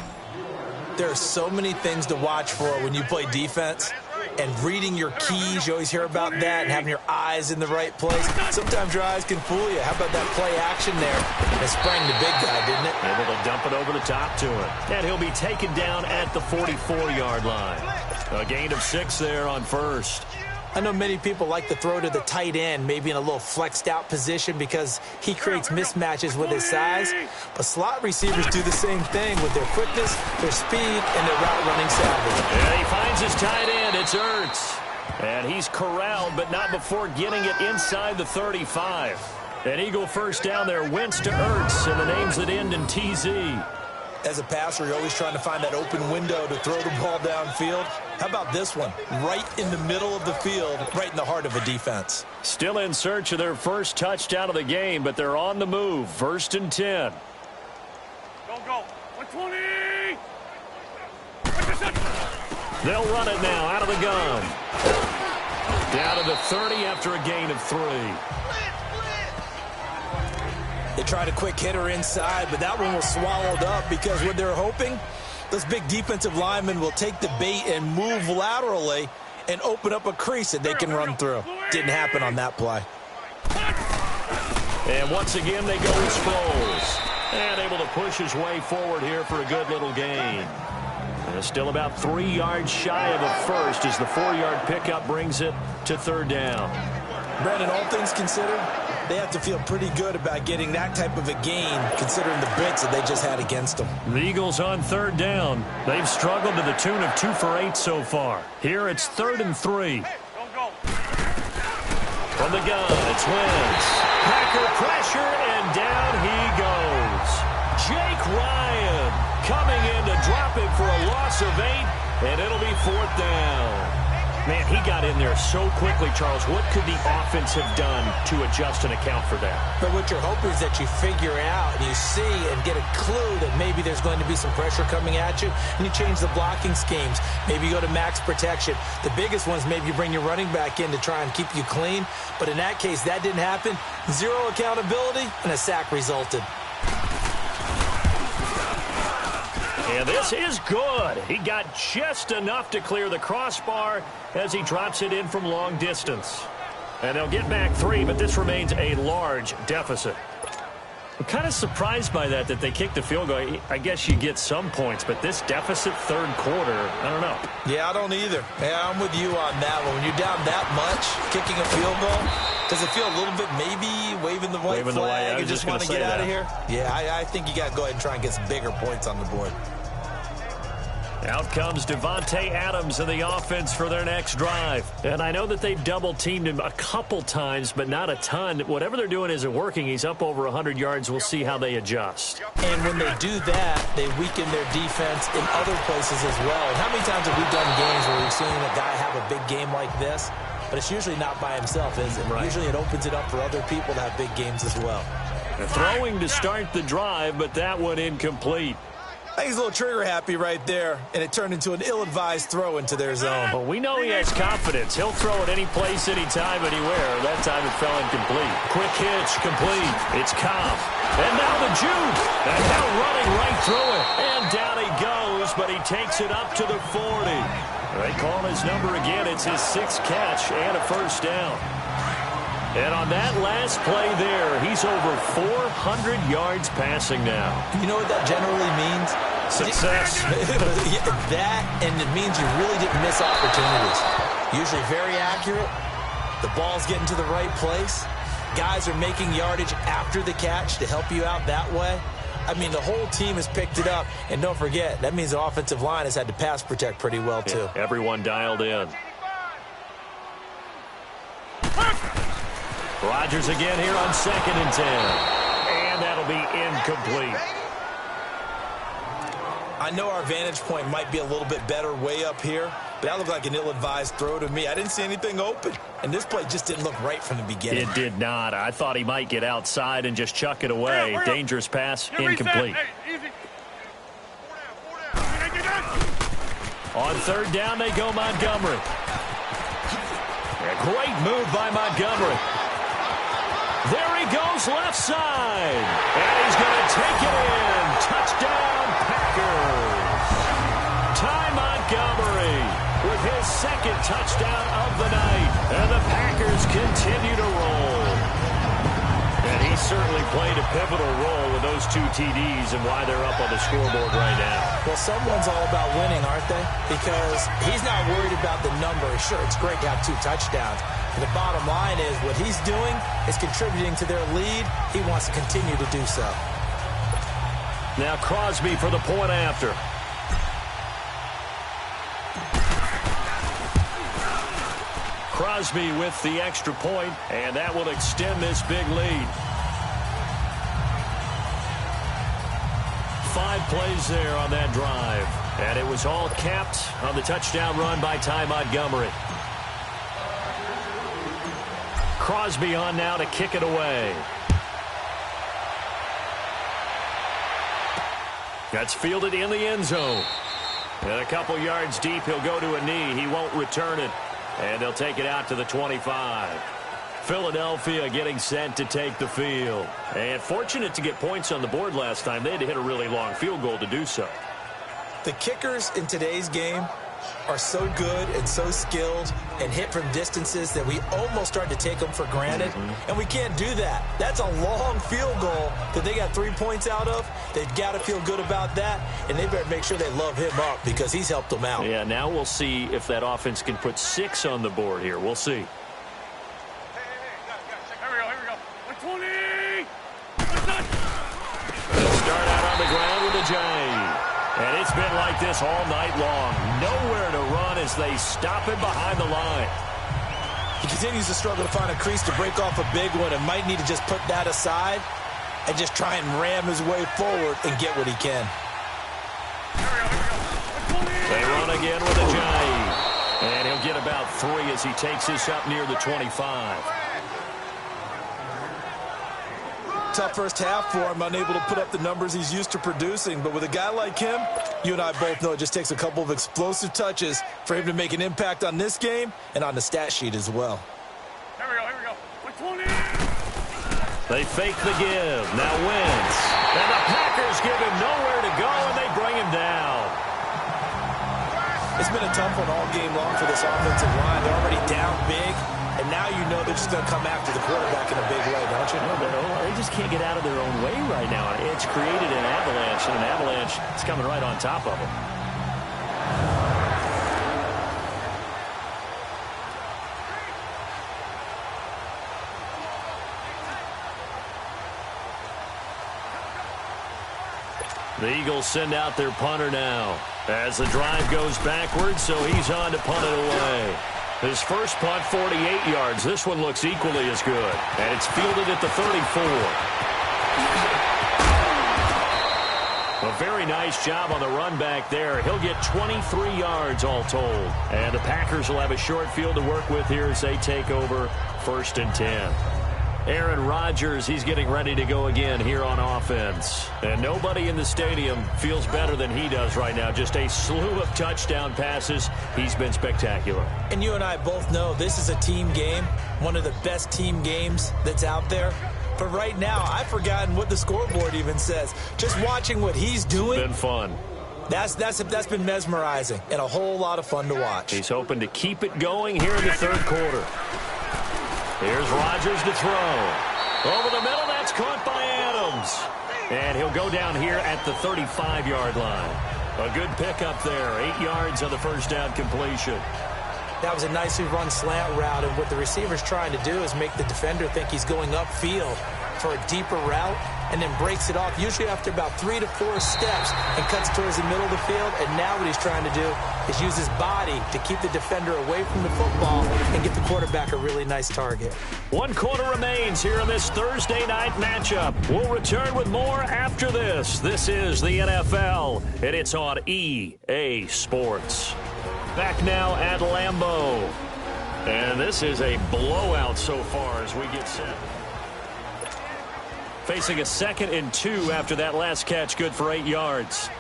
Speaker 5: There are so many things to watch for when you play defense. And reading your keys, you always hear about that, and having your eyes in the right place. Sometimes your eyes can fool you. How about that play action there? It sprang the big guy, didn't it?
Speaker 4: Able to dump it over the top to him. And he'll be taken down at the 44-yard line. A gain of 6 there on first.
Speaker 5: I know many people like to throw to the tight end, maybe in a little flexed out position because he creates mismatches with his size. But slot receivers do the same thing with their quickness, their speed, and their route running savvy.
Speaker 4: And he finds his tight end. It's Ertz. And he's corralled, but not before getting it inside the 35. An Eagle first down there. Wentz to Ertz, and the names that end in TZ.
Speaker 5: As a passer, you're always trying to find that open window to throw the ball downfield. How about this one? Right in the middle of the field, right in the heart of a defense.
Speaker 4: Still in search of their first touchdown of the game, but they're on the move. 1st and 10.
Speaker 8: Go. 120.
Speaker 4: They'll run it now out of the gun. Down to the 30 after a gain of 3.
Speaker 5: They tried a quick hitter inside, but that one was swallowed up because what they're hoping, those big defensive linemen will take the bait and move laterally and open up a crease that they can run through. Didn't happen on that play.
Speaker 4: And once again, they go with Sproles. And able to push his way forward here for a good little gain. And still about 3 yards shy of a first as the 4-yard pickup brings it to third down.
Speaker 5: Brandon, all things considered, they have to feel pretty good about getting that type of a gain, considering the blitz that they just had against them.
Speaker 4: The Eagles on third down. They've struggled to the tune of 2 for 8 so far. Here it's 3rd and 3. From the gun, it's Wentz. Packer pressure, and down he goes. Jake Ryan coming in to drop him for a loss of 8, and it'll be 4th down. Man, he got in there so quickly, Charles. What could the offense have done to adjust and account for that?
Speaker 5: But what you're hoping is that you figure out and you see and get a clue that maybe there's going to be some pressure coming at you, and you change the blocking schemes. Maybe you go to max protection. The biggest one is maybe you bring your running back in to try and keep you clean. But in that case, that didn't happen. 0 accountability, and a sack resulted.
Speaker 4: And this is good. He got just enough to clear the crossbar as he drops it in from long distance. And they'll get back 3, but this remains a large deficit. I'm kind of surprised by that they kicked the field goal. I guess you get some points, but this deficit 3rd quarter, I don't know.
Speaker 5: Yeah, I don't either. Yeah, I'm with you on that one. When you're down that much, kicking a field goal, does it feel a little bit maybe waving the white flag and just want to get out of here? Yeah, I think you got to go ahead and try and get some bigger points on the board.
Speaker 4: Out comes Devontae Adams in the offense for their next drive. And I know that they've double-teamed him a couple times, but not a ton. Whatever they're doing isn't working. He's up over 100 yards. We'll see how they adjust.
Speaker 5: And when they do that, they weaken their defense in other places as well. And how many times have we done games where we've seen a guy have a big game like this? But it's usually not by himself, is it? Right. Usually it opens it up for other people to have big games as well.
Speaker 4: Throwing to start the drive, but that one incomplete.
Speaker 5: I think he's a little trigger-happy right there, and it turned into an ill-advised throw into their zone.
Speaker 4: Well, we know he has confidence. He'll throw it any place, anytime, anywhere. That time it fell incomplete. Quick hitch, complete. It's Cobb. And now the juke. And now running right through it. And down he goes, but he takes it up to the 40. They call his number again. It's his 6th catch and a 1st down. And on that last play there, he's over 400 yards passing now.
Speaker 5: You know what that generally means?
Speaker 4: Success.
Speaker 5: That, and it means you really didn't miss opportunities. Usually very accurate. The ball's getting to the right place. Guys are making yardage after the catch to help you out that way. I mean, the whole team has picked it up. And don't forget, that means the offensive line has had to pass protect pretty well, too.
Speaker 4: Yeah, everyone dialed in. Rodgers again here on 2nd and 10. And that'll be incomplete.
Speaker 5: I know our vantage point might be a little bit better way up here, but that looked like an ill-advised throw to me. I didn't see anything open, and this play just didn't look right from the beginning.
Speaker 4: It did not. I thought he might get outside and just chuck it away. Dangerous pass, incomplete. On 3rd down, they go Montgomery. A great move by Montgomery. There he goes left side. And he's going to take it in. Touchdown, Packers. Ty Montgomery with his 2nd touchdown of the night. And the Packers continue to roll. And he certainly played a pivotal role with those 2 TDs and why they're up on the scoreboard right now.
Speaker 5: Well, someone's all about winning, aren't they? Because he's not worried about the number. Sure, it's great to have 2 touchdowns. The bottom line is what he's doing is contributing to their lead. He wants to continue to do so.
Speaker 4: Now Crosby for the point after. Crosby with the extra point, and that will extend this big lead. 5 plays there on that drive, and it was all capped on the touchdown run by Ty Montgomery. Crosby on now to kick it away. That's fielded in the end zone. And a couple yards deep, he'll go to a knee. He won't return it. And they'll take it out to the 25. Philadelphia getting set to take the field. And fortunate to get points on the board last time. They had to hit a really long field goal to do so.
Speaker 5: The kickers in today's game are so good and so skilled and hit from distances that we almost start to take them for granted. And we can't do that. That's a long field goal that they got 3 points out of. They've got to feel good about that, and they better make sure they love him up because he's helped them out.
Speaker 4: Yeah, now we'll see if that offense can put 6 on the board here. We'll see. like this all night long. Nowhere to run as they stop him behind the line.
Speaker 5: He continues to struggle to find a crease to break off a big one and might need to just put that aside and just try and ram his way forward and get what he can.
Speaker 4: They run again with Ajayi. And he'll get about 3 as he takes this up near the 25.
Speaker 5: Tough first half for him, unable to put up the numbers he's used to producing. But with a guy like him, you and I both know it just takes a couple of explosive touches for him to make an impact on this game and on the stat sheet as well.
Speaker 8: Here we go. 120.
Speaker 4: They fake the give. Now Wentz. And the Packers give him nowhere to go, and they bring him down.
Speaker 5: It's been a tough one all game long for this offensive line. They're already down big, and now you know they're just going to come after the quarterback in a big way, don't you?
Speaker 4: No, they just can't get out of their own way right now. It's created an avalanche, and an avalanche is coming right on top of them. The Eagles send out their punter now as the drive goes backwards, so he's on to punt it away. His first punt, 48 yards. This one looks equally as good, and it's fielded at the 34. A very nice job on the run back there. He'll get 23 yards all told. And the Packers will have a short field to work with here as they take over 1st and 10. Aaron Rodgers, he's getting ready to go again here on offense. And nobody in the stadium feels better than he does right now. Just a slew of touchdown passes. He's been spectacular.
Speaker 5: And you and I both know this is a team game, one of the best team games that's out there. But right now, I've forgotten what the scoreboard even says. Just watching what he's doing.
Speaker 4: It's been fun.
Speaker 5: That's been mesmerizing and a whole lot of fun to watch.
Speaker 4: He's hoping to keep it going here in the 3rd quarter. Here's Rodgers to throw. Over the middle, that's caught by Adams. And he'll go down here at the 35-yard line. A good pickup there. 8 yards on the first down completion.
Speaker 5: That was a nicely run slant route, and what the receiver's trying to do is make the defender think he's going upfield for a deeper route and then breaks it off, usually after about 3 to 4 steps, and cuts towards the middle of the field. And now what he's trying to do is use his body to keep the defender away from the football and get the quarterback a really nice target. 1
Speaker 4: quarter remains here in this Thursday night matchup. We'll return with more after this. This is the NFL, and it's on EA Sports. Back now at Lambeau. And this is a blowout so far as we get set. Facing a 2nd and 2 after that last catch, good for 8 yards.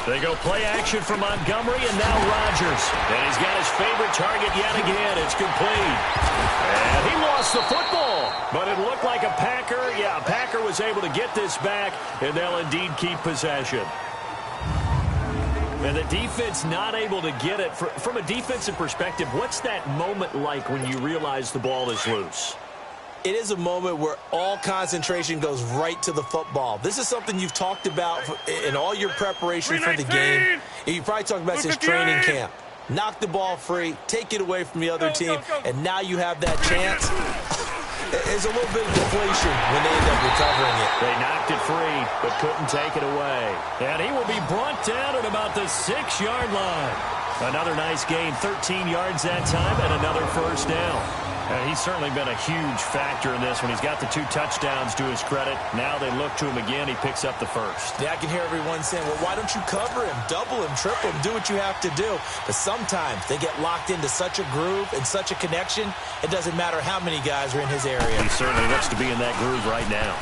Speaker 4: They go play action for Montgomery, and now Rodgers. And he's got his favorite target yet again. It's complete. And he lost the football. But it looked like a Packer. Yeah, a Packer was able to get this back, and they'll indeed keep possession. And the defense not able to get it. From a defensive perspective, what's that moment like when you realize the ball is loose?
Speaker 5: It is a moment where all concentration goes right to the football. This is something you've talked about in all your preparation for the game. You probably talked about since training camp. Knock the ball free, take it away from the other team, and now you have that chance. There's a little bit of deflation when they end up recovering it.
Speaker 4: They knocked it free, but couldn't take it away. And he will be brought down at about the 6-yard line. Another nice gain, 13 yards that time, and another first down. He's certainly been a huge factor in this when he's got the 2 touchdowns to his credit. Now they look to him again. He picks up the first.
Speaker 5: Yeah, I can hear everyone saying, well, why don't you cover him, double him, triple him, do what you have to do. But sometimes they get locked into such a groove and such a connection, it doesn't matter how many guys are in his area.
Speaker 4: He certainly looks to be in that groove right now.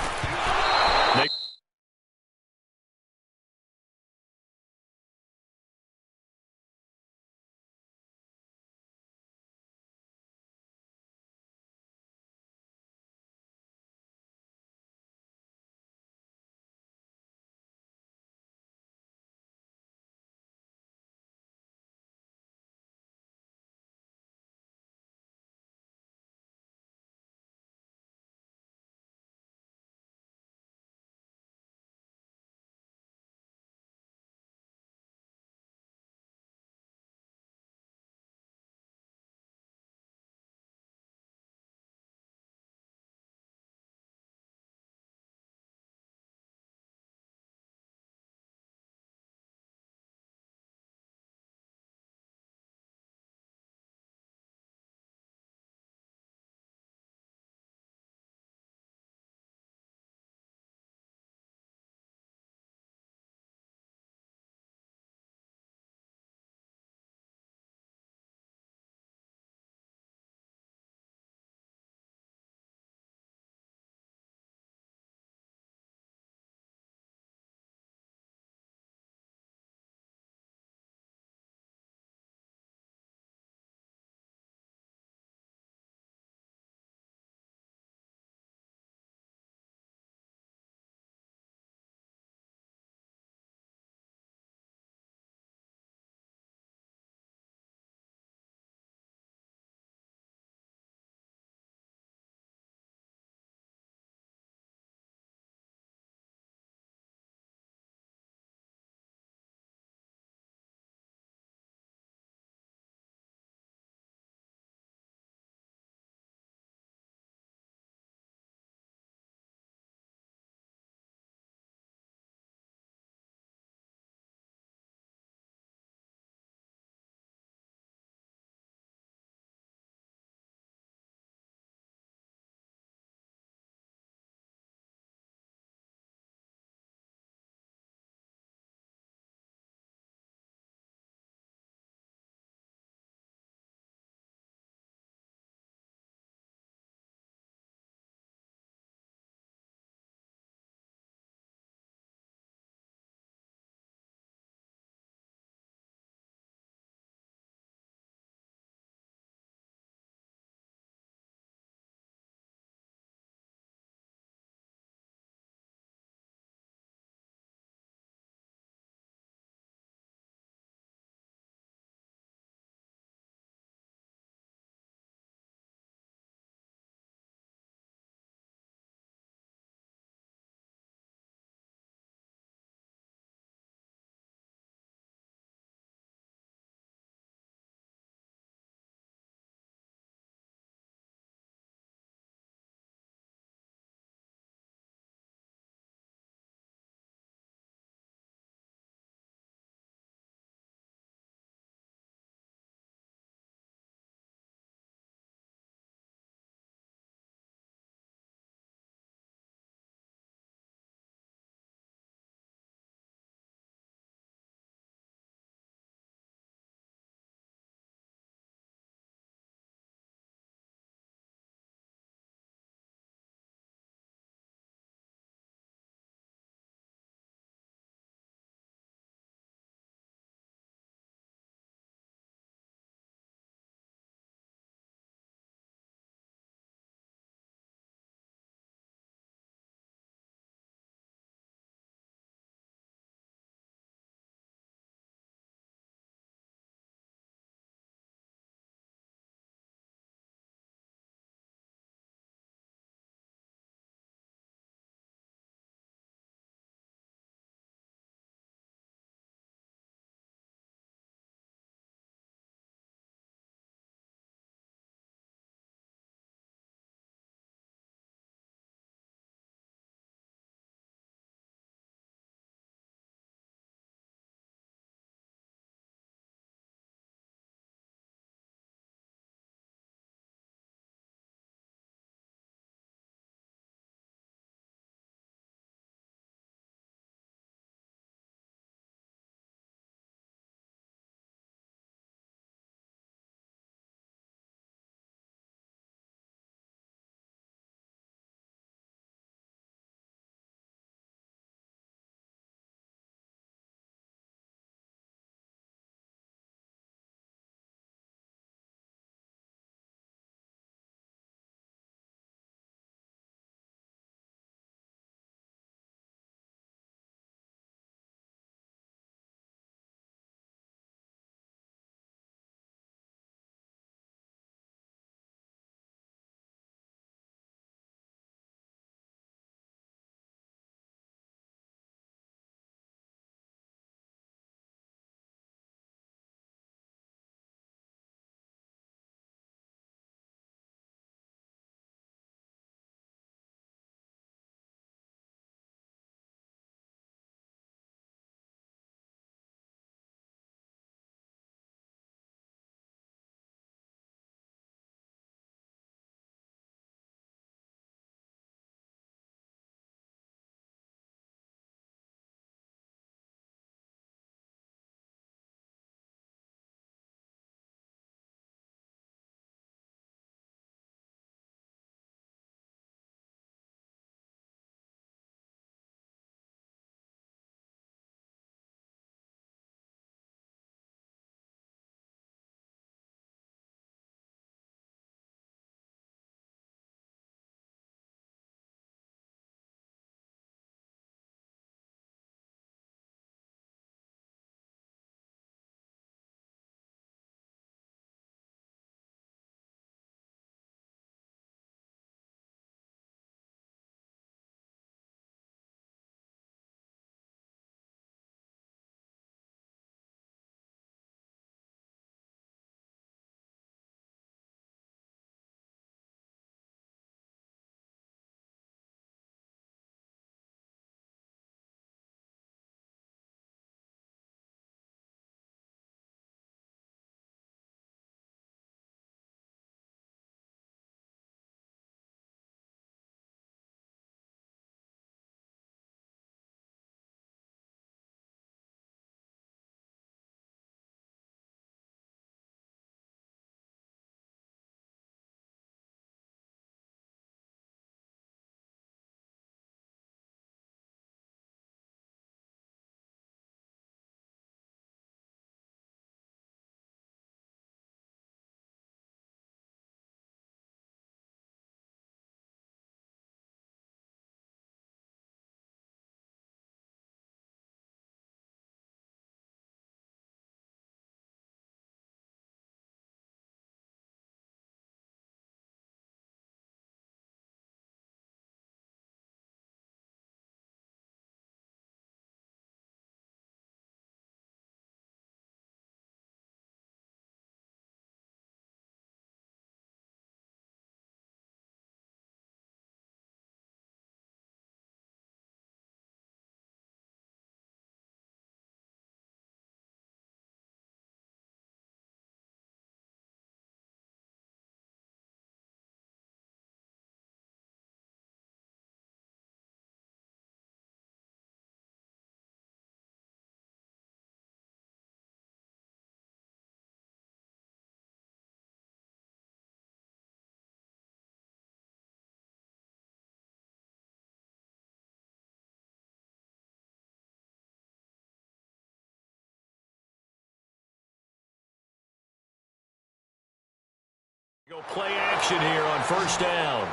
Speaker 4: Play action here on first down.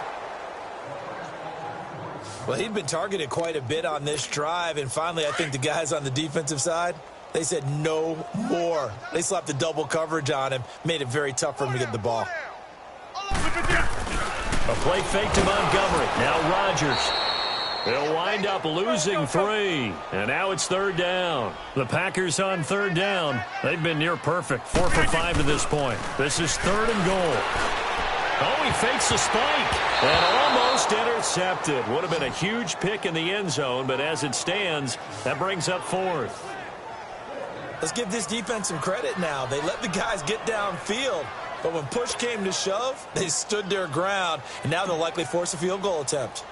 Speaker 5: Well, he'd been targeted quite a bit on this drive, and finally I think the guys on the defensive side, they said no more. They slapped the double coverage on him, made it very tough for him to get the ball.
Speaker 4: A play fake to Montgomery. Now Rodgers. They'll wind up losing 3. And now it's third down. The Packers on third down. They've been near perfect. 4 for 5 to this point. This is third and goal. Oh, he fakes a spike. And almost intercepted. Would have been a huge pick in the end zone, but as it stands, that brings up fourth.
Speaker 5: Let's give this defense some credit now. They let the guys get downfield. But when push came to shove, they stood their ground. And now they'll likely force a field goal attempt.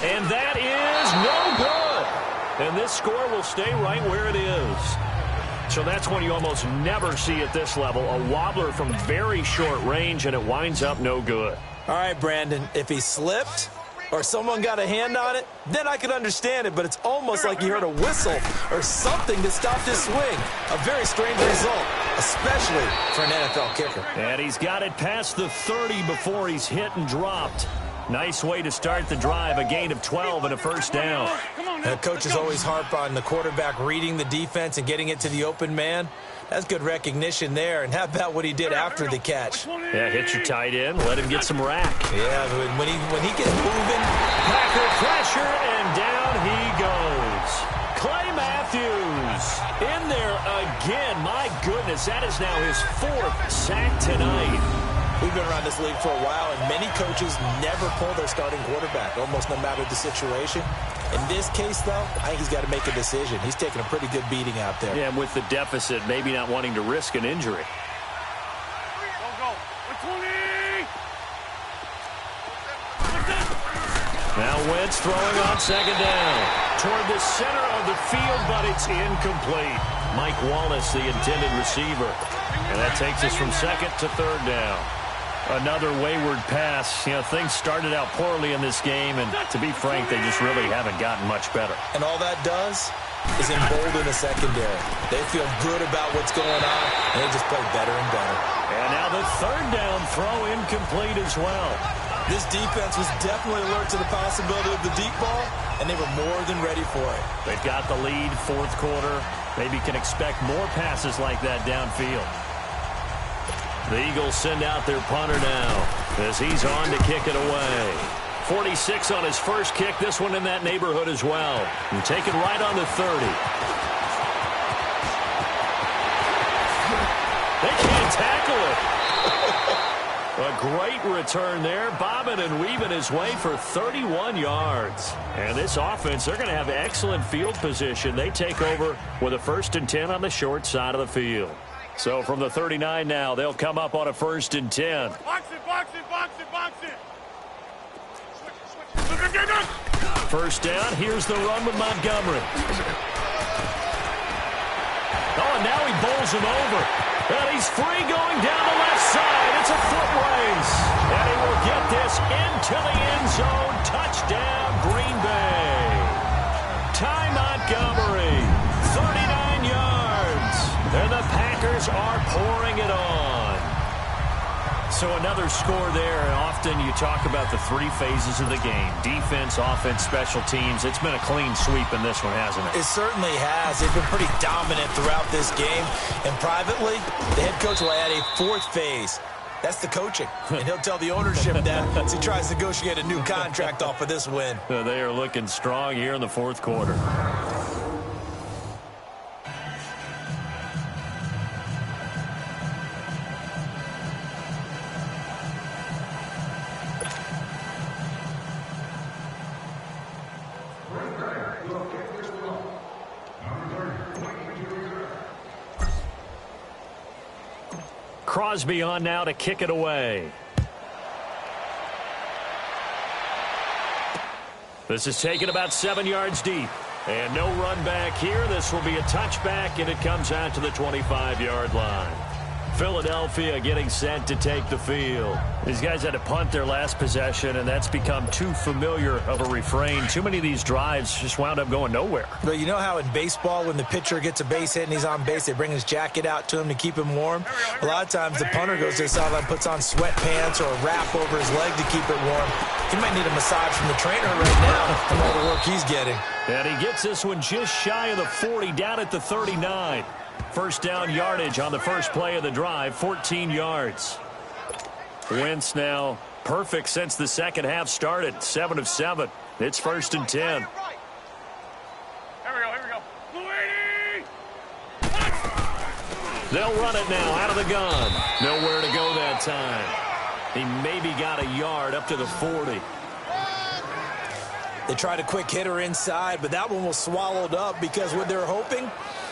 Speaker 4: And that is no good. And this score will stay right where it is. So that's one you almost never see at this level. A wobbler from very short range, and it winds up no good.
Speaker 5: All right, Brandon, if he slipped or someone got a hand on it, then I could understand it. But it's almost like he heard a whistle or something that stopped his swing. A very strange result, especially for an NFL kicker.
Speaker 4: And he's got it past the 30 before he's hit and dropped. Nice way to start the drive, a gain of 12 and a first down.
Speaker 5: Coaches always harp on the quarterback reading the defense and getting it to the open man. That's good recognition there. And how about what he did after the catch?
Speaker 4: Yeah, hit your tight end, let him get some rack.
Speaker 5: Yeah, when he gets moving.
Speaker 4: Packer pressure, and down he goes. Clay Matthews in there again. My goodness, that is now his 4th sack tonight.
Speaker 5: We've been around this league for a while, and many coaches never pull their starting quarterback, almost no matter the situation. In this case, though, I think he's got to make a decision. He's taking a pretty good beating out there.
Speaker 4: Yeah, and with the deficit, maybe not wanting to risk an injury.
Speaker 8: Go. 20.
Speaker 4: Now Wentz throwing on second down. Toward the center of the field, but it's incomplete. Mike Wallace, the intended receiver. And that takes us from second to third down. Another wayward pass. You know, things started out poorly in this game, and to be frank, they just really haven't gotten much better.
Speaker 5: And all that does is embolden the secondary. They feel good about what's going on, and they just play better and better.
Speaker 4: And now the third down throw incomplete as well.
Speaker 5: This defense was definitely alert to the possibility of the deep ball, and they were more than ready for it.
Speaker 4: They've got the lead, fourth quarter. Maybe can expect more passes like that downfield. The Eagles send out their punter now as he's on to kick it away. 46 on his first kick. This one in that neighborhood as well. And take it right on the 30. They can't tackle it. A great return there. Bobbing and weaving his way for 31 yards. And this offense, they're going to have excellent field position. They take over with a 1st and 10 on the short side of the field. So from the 39 now, they'll come up on a 1st and 10.
Speaker 8: Box it.
Speaker 4: First down, here's the run with Montgomery. Oh, and now he bowls him over. And he's free going down the left side. It's a foot race. And he will get this into the end zone. Touchdown, Green Bay. Ty Montgomery, 39 yards. And the Packers are pouring it on. So another score there, and often you talk about the 3 phases of the game. Defense, offense, special teams. It's been a clean sweep in this one, hasn't it?
Speaker 5: It certainly has. They've been pretty dominant throughout this game. And privately, the head coach will add a 4th phase. That's the coaching. And he'll tell the ownership that as he tries to negotiate a new contract off of this win.
Speaker 4: They are looking strong here in the fourth quarter. Crosby on now to kick it away. This is taken about 7 yards deep. And no run back here. This will be a touchback, and it comes out to the 25-yard line. Philadelphia getting set to take the field. These guys had to punt their last possession, and that's become too familiar of a refrain. Too many of these drives just wound up going nowhere.
Speaker 5: But you know how in baseball, when the pitcher gets a base hit and he's on base, they bring his jacket out to him to keep him warm? A lot of times the punter goes to the sideline, puts on sweatpants or a wrap over his leg to keep it warm. He might need a massage from the trainer right now from all the work he's getting.
Speaker 4: And he gets this one just shy of the 40, down at the 39. First down yardage on the first play of the drive, 14 yards. Wentz now perfect since the second half started, 7 of 7. It's 1st and 10.
Speaker 8: Here we go.
Speaker 4: They'll run it now out of the gun. Nowhere to go that time. He maybe got a yard up to the 40.
Speaker 5: They tried a quick hitter inside, but that one was swallowed up because what they're hoping,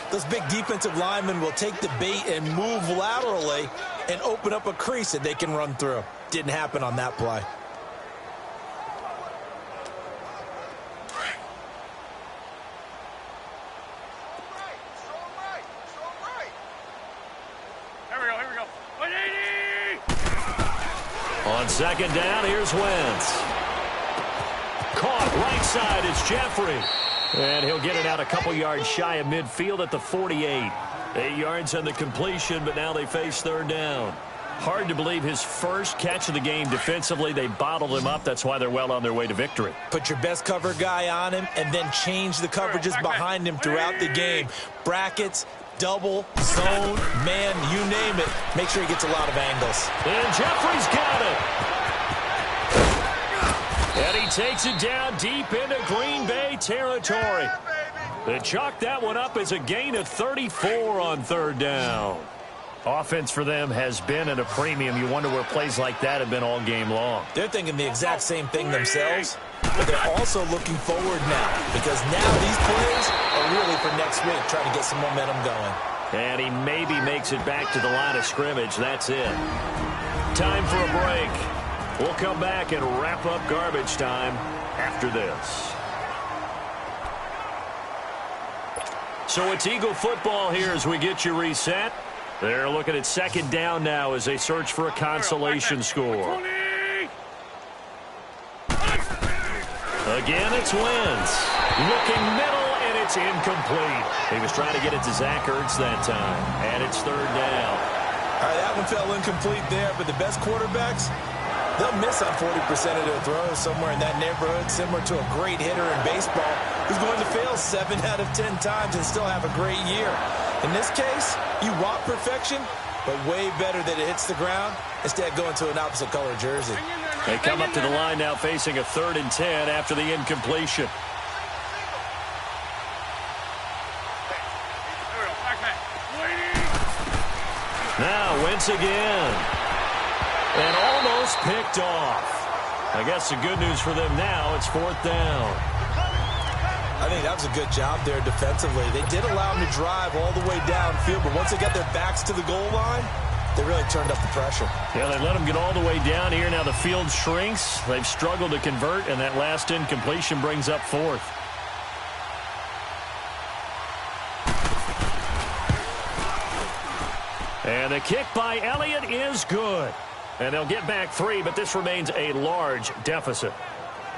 Speaker 5: those big defensive linemen will take the bait and move laterally and open up a crease that they can run through. Didn't happen on that play.
Speaker 8: Here we go. 180!
Speaker 4: On second down, here's Wentz. Caught right side, it's Jeffrey. And he'll get it out a couple yards shy of midfield at the 48. 8 yards on the completion, but now they face third down. Hard to believe his first catch of the game defensively. They bottled him up. That's why they're well on their way to victory.
Speaker 5: Put your best cover guy on him and then change the coverages behind him throughout the game. Brackets, double, zone, man, you name it. Make sure he gets a lot of angles.
Speaker 4: And Jeffrey's got it. And he takes it down deep into Green Bay territory. They chalk that one up as a gain of 34 on third down. Offense for them has been at a premium. You wonder where plays like that have been all game long.
Speaker 5: They're thinking the exact same thing themselves, but they're also looking forward now because now these plays are really for next week, trying to get some momentum going.
Speaker 4: And he maybe makes it back to the line of scrimmage. That's it. Time for a break. We'll come back and wrap up garbage time after this. So it's Eagle football here as we get you reset. They're looking at second down now as they search for a consolation score. Again, it's Wentz. Looking middle, and it's incomplete. He was trying to get it to Zach Ertz that time, and it's third down.
Speaker 5: All right, that one fell incomplete there, but the best quarterbacks, they'll miss on 40% of their throws somewhere in that neighborhood, similar to a great hitter in baseball who's going to fail 7 out of 10 times and still have a great year. In this case, you want perfection, but way better that it hits the ground instead of going to an opposite color jersey.
Speaker 4: They come up to the line now facing a 3rd and 10 after the incompletion. Now Wentz again. And almost picked off. I guess the good news for them now, it's 4th down.
Speaker 5: I think that was a good job there defensively. They did allow them to drive all the way downfield, but once they got their backs to the goal line, they really turned up the pressure.
Speaker 4: Yeah, they let them get all the way down here. Now the field shrinks. They've struggled to convert, and that last incompletion brings up 4th. And the kick by Elliott is good. And they'll get back 3, but this remains a large deficit.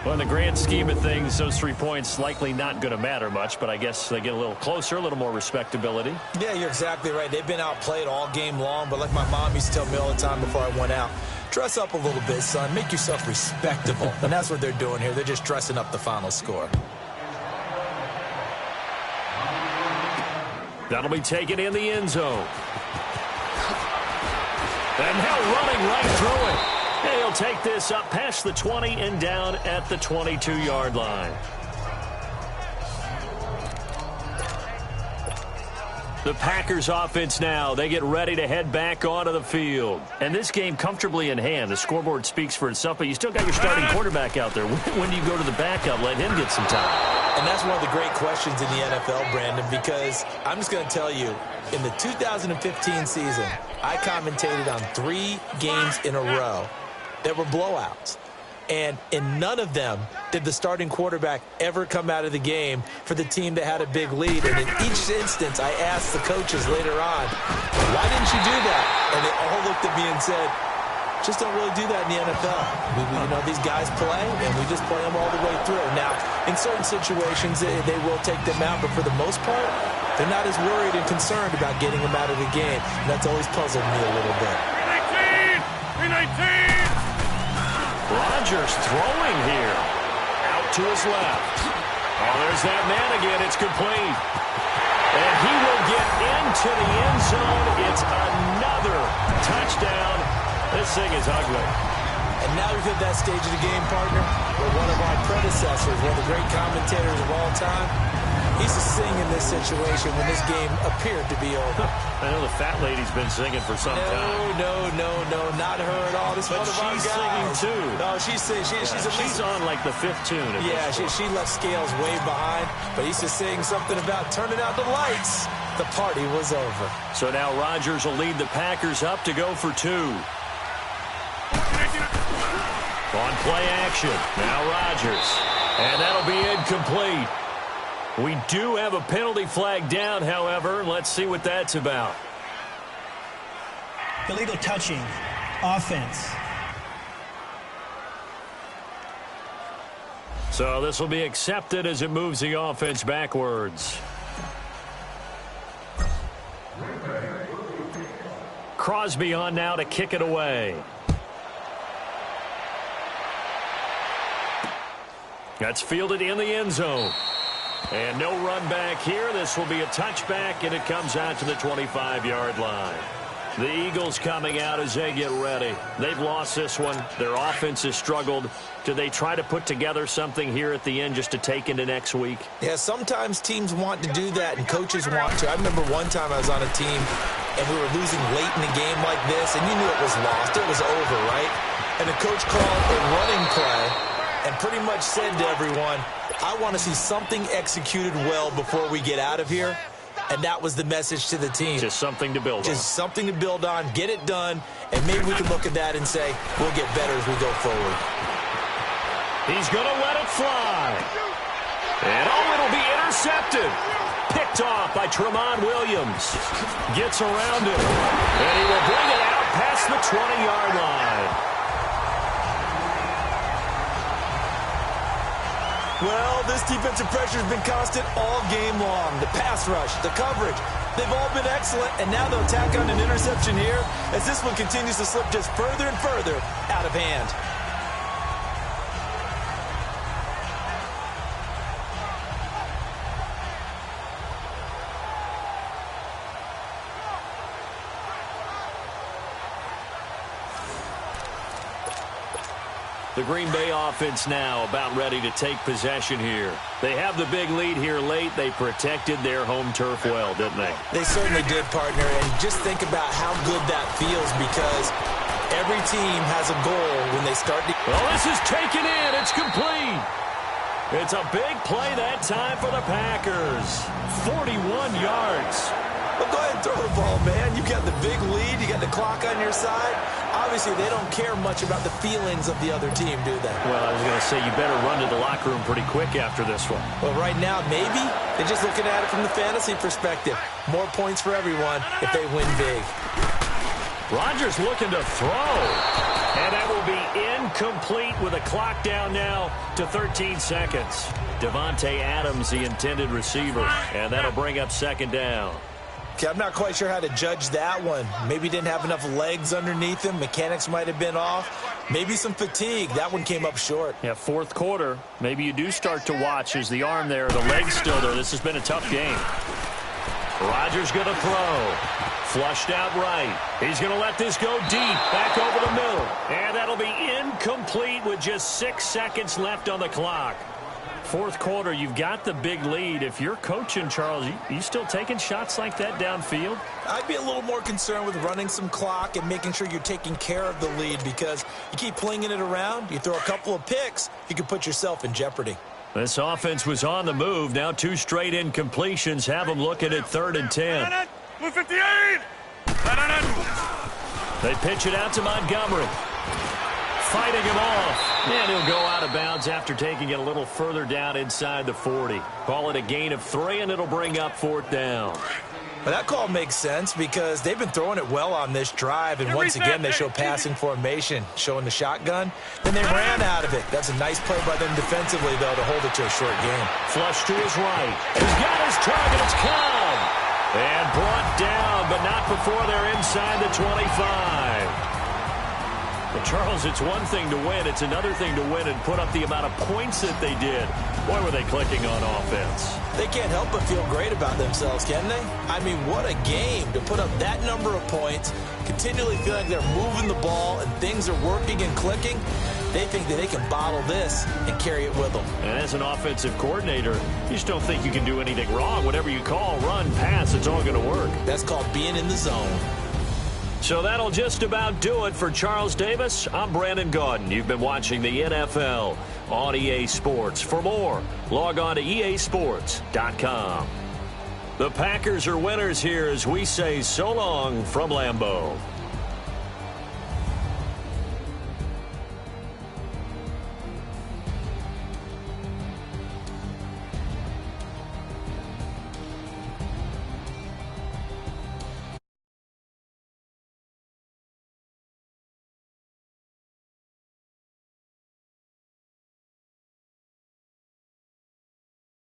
Speaker 4: Well, in the grand scheme of things, those 3 points likely not going to matter much, but I guess they get a little closer, a little more respectability.
Speaker 5: Yeah, you're exactly right. They've been outplayed all game long, but like my mom used to tell me all the time before I went out, dress up a little bit, son. Make yourself respectable. And that's what they're doing here. They're just dressing up the final score.
Speaker 4: That'll be taken in the end zone. And now running right through it. And he'll take this up past the 20 and down at the 22-yard line. The Packers offense now, they get ready to head back onto the field. And this game comfortably in hand. The scoreboard speaks for itself, but you still got your starting quarterback out there. When do you go to the backup? Let him get some time.
Speaker 5: And that's one of the great questions in the NFL, Brandon, because I'm just going to tell you, in the 2015 season, I commentated on 3 games in a row that were blowouts. And in none of them did the starting quarterback ever come out of the game for the team that had a big lead. And in each instance, I asked the coaches later on, why didn't you do that? And they all looked at me and said, just don't really do that in the NFL. These guys play, and we just play them all the way through. Now, in certain situations, they will take them out, but for the most part, they're not as worried and concerned about getting them out of the game. And that's always puzzled me a little bit.
Speaker 8: 319!
Speaker 4: Rodgers throwing here. Out to his left. Oh, there's that man again. It's complete. And he will get into the end zone. It's another touchdown. This thing is ugly.
Speaker 5: And now we've hit that stage of the game, partner, where one of our predecessors, one of the great commentators of all time, he used to sing in this situation when this game appeared to be over.
Speaker 4: I know the fat lady's been singing for some time.
Speaker 5: No, not her at all. This
Speaker 4: but she's singing too.
Speaker 5: No, she's
Speaker 4: on like the fifth tune.
Speaker 5: Yeah, she left Scales way behind, but he used to sing something about turning out the lights. The party was over.
Speaker 4: So now Rodgers will lead the Packers up to go for 2. On play action, now Rodgers. And that'll be incomplete. We do have a penalty flag down, however. Let's see what that's about.
Speaker 6: Illegal touching. Offense.
Speaker 4: So this will be accepted as it moves the offense backwards. Crosby on now to kick it away. That's fielded in the end zone. And no run back here. This will be a touchback, and it comes out to the 25-yard line. The Eagles coming out as they get ready. They've lost this one. Their offense has struggled. Do they try to put together something here at the end just to take into next week?
Speaker 5: Yeah, sometimes teams want to do that, and coaches want to. I remember one time I was on a team, and we were losing late in the game like this, and you knew it was lost. It was over, right? And the coach called a running play and pretty much said to everyone, I want to see something executed well before we get out of here. And that was the message to the team.
Speaker 4: Just something to build on.
Speaker 5: Just something to build on, get it done, and maybe we can look at that and say, we'll get better as we go forward.
Speaker 4: He's going to let it fly. And it'll be intercepted. Picked off by Tramon Williams. Gets around it. And he will bring it out past the 20-yard line.
Speaker 5: Well, this defensive pressure has been constant all game long. The pass rush, the coverage, they've all been excellent, and now they'll tack on an interception here as this one continues to slip just further and further out of hand.
Speaker 4: The Green Bay offense now about ready to take possession here. They have the big lead here late. They protected their home turf well, didn't they?
Speaker 5: They certainly did, partner. And just think about how good that feels because every team has a goal when they start to...
Speaker 4: Well, this is taken in. It's complete. It's a big play that time for the Packers. 41 yards.
Speaker 5: Well, go ahead and throw the ball, man. You got the big lead. You got the clock on your side. Obviously, they don't care much about the feelings of the other team, do they?
Speaker 4: Well, I was going to say, you better run to the locker room pretty quick after this one.
Speaker 5: Well, right now, maybe. They're just looking at it from the fantasy perspective. More points for everyone if they win big.
Speaker 4: Rodgers looking to throw. And that will be incomplete with a clock down now to 13 seconds. Devontae Adams, the intended receiver. And that'll bring up second down.
Speaker 5: Okay, I'm not quite sure how to judge that one. Maybe didn't have enough legs underneath him. Mechanics might have been off. Maybe some fatigue. That one came up short.
Speaker 4: Yeah, fourth quarter. Maybe you do start to watch as the arm there, the leg's still there. This has been a tough game. Rodgers going to throw. Flushed out right. He's going to let this go deep. Back over the middle. And that'll be incomplete with just 6 seconds left on the clock. Fourth quarter, you've got the big lead. If you're coaching, Charles, you still taking shots like that downfield?
Speaker 5: I'd be a little more concerned with running some clock and making sure you're taking care of the lead because you keep flinging it around, you throw a couple of picks, you can put yourself in jeopardy.
Speaker 4: This offense was on the move. Now 2 straight incompletions have them looking at 3rd and 10.
Speaker 8: 58!
Speaker 4: They pitch it out to Montgomery. fighting him off. And he'll go out of bounds after taking it a little further down inside the 40. Call it a gain of 3, and it'll bring up 4th down.
Speaker 5: Well, that call makes sense because they've been throwing it well on this drive, and once again they show passing formation, showing the shotgun. Then they ran out of it. That's a nice play by them defensively, though, to hold it to a short game.
Speaker 4: Flush to his right. He's got his target. It's Cobb. And brought down, but not before they're inside the 25. Well, Charles, it's one thing to win. It's another thing to win and put up the amount of points that they did. Boy, were they clicking on offense.
Speaker 5: They can't help but feel great about themselves, can they? I mean, what a game to put up that number of points, continually feel like they're moving the ball and things are working and clicking. They think that they can bottle this and carry it with them.
Speaker 4: And as an offensive coordinator, you just don't think you can do anything wrong. Whatever you call, run, pass, it's all going to work.
Speaker 5: That's called being in the zone.
Speaker 4: So that'll just about do it for Charles Davis. I'm Brandon Gaudin. You've been watching the NFL on EA Sports. For more, log on to easports.com. The Packers are winners here as we say so long from Lambeau.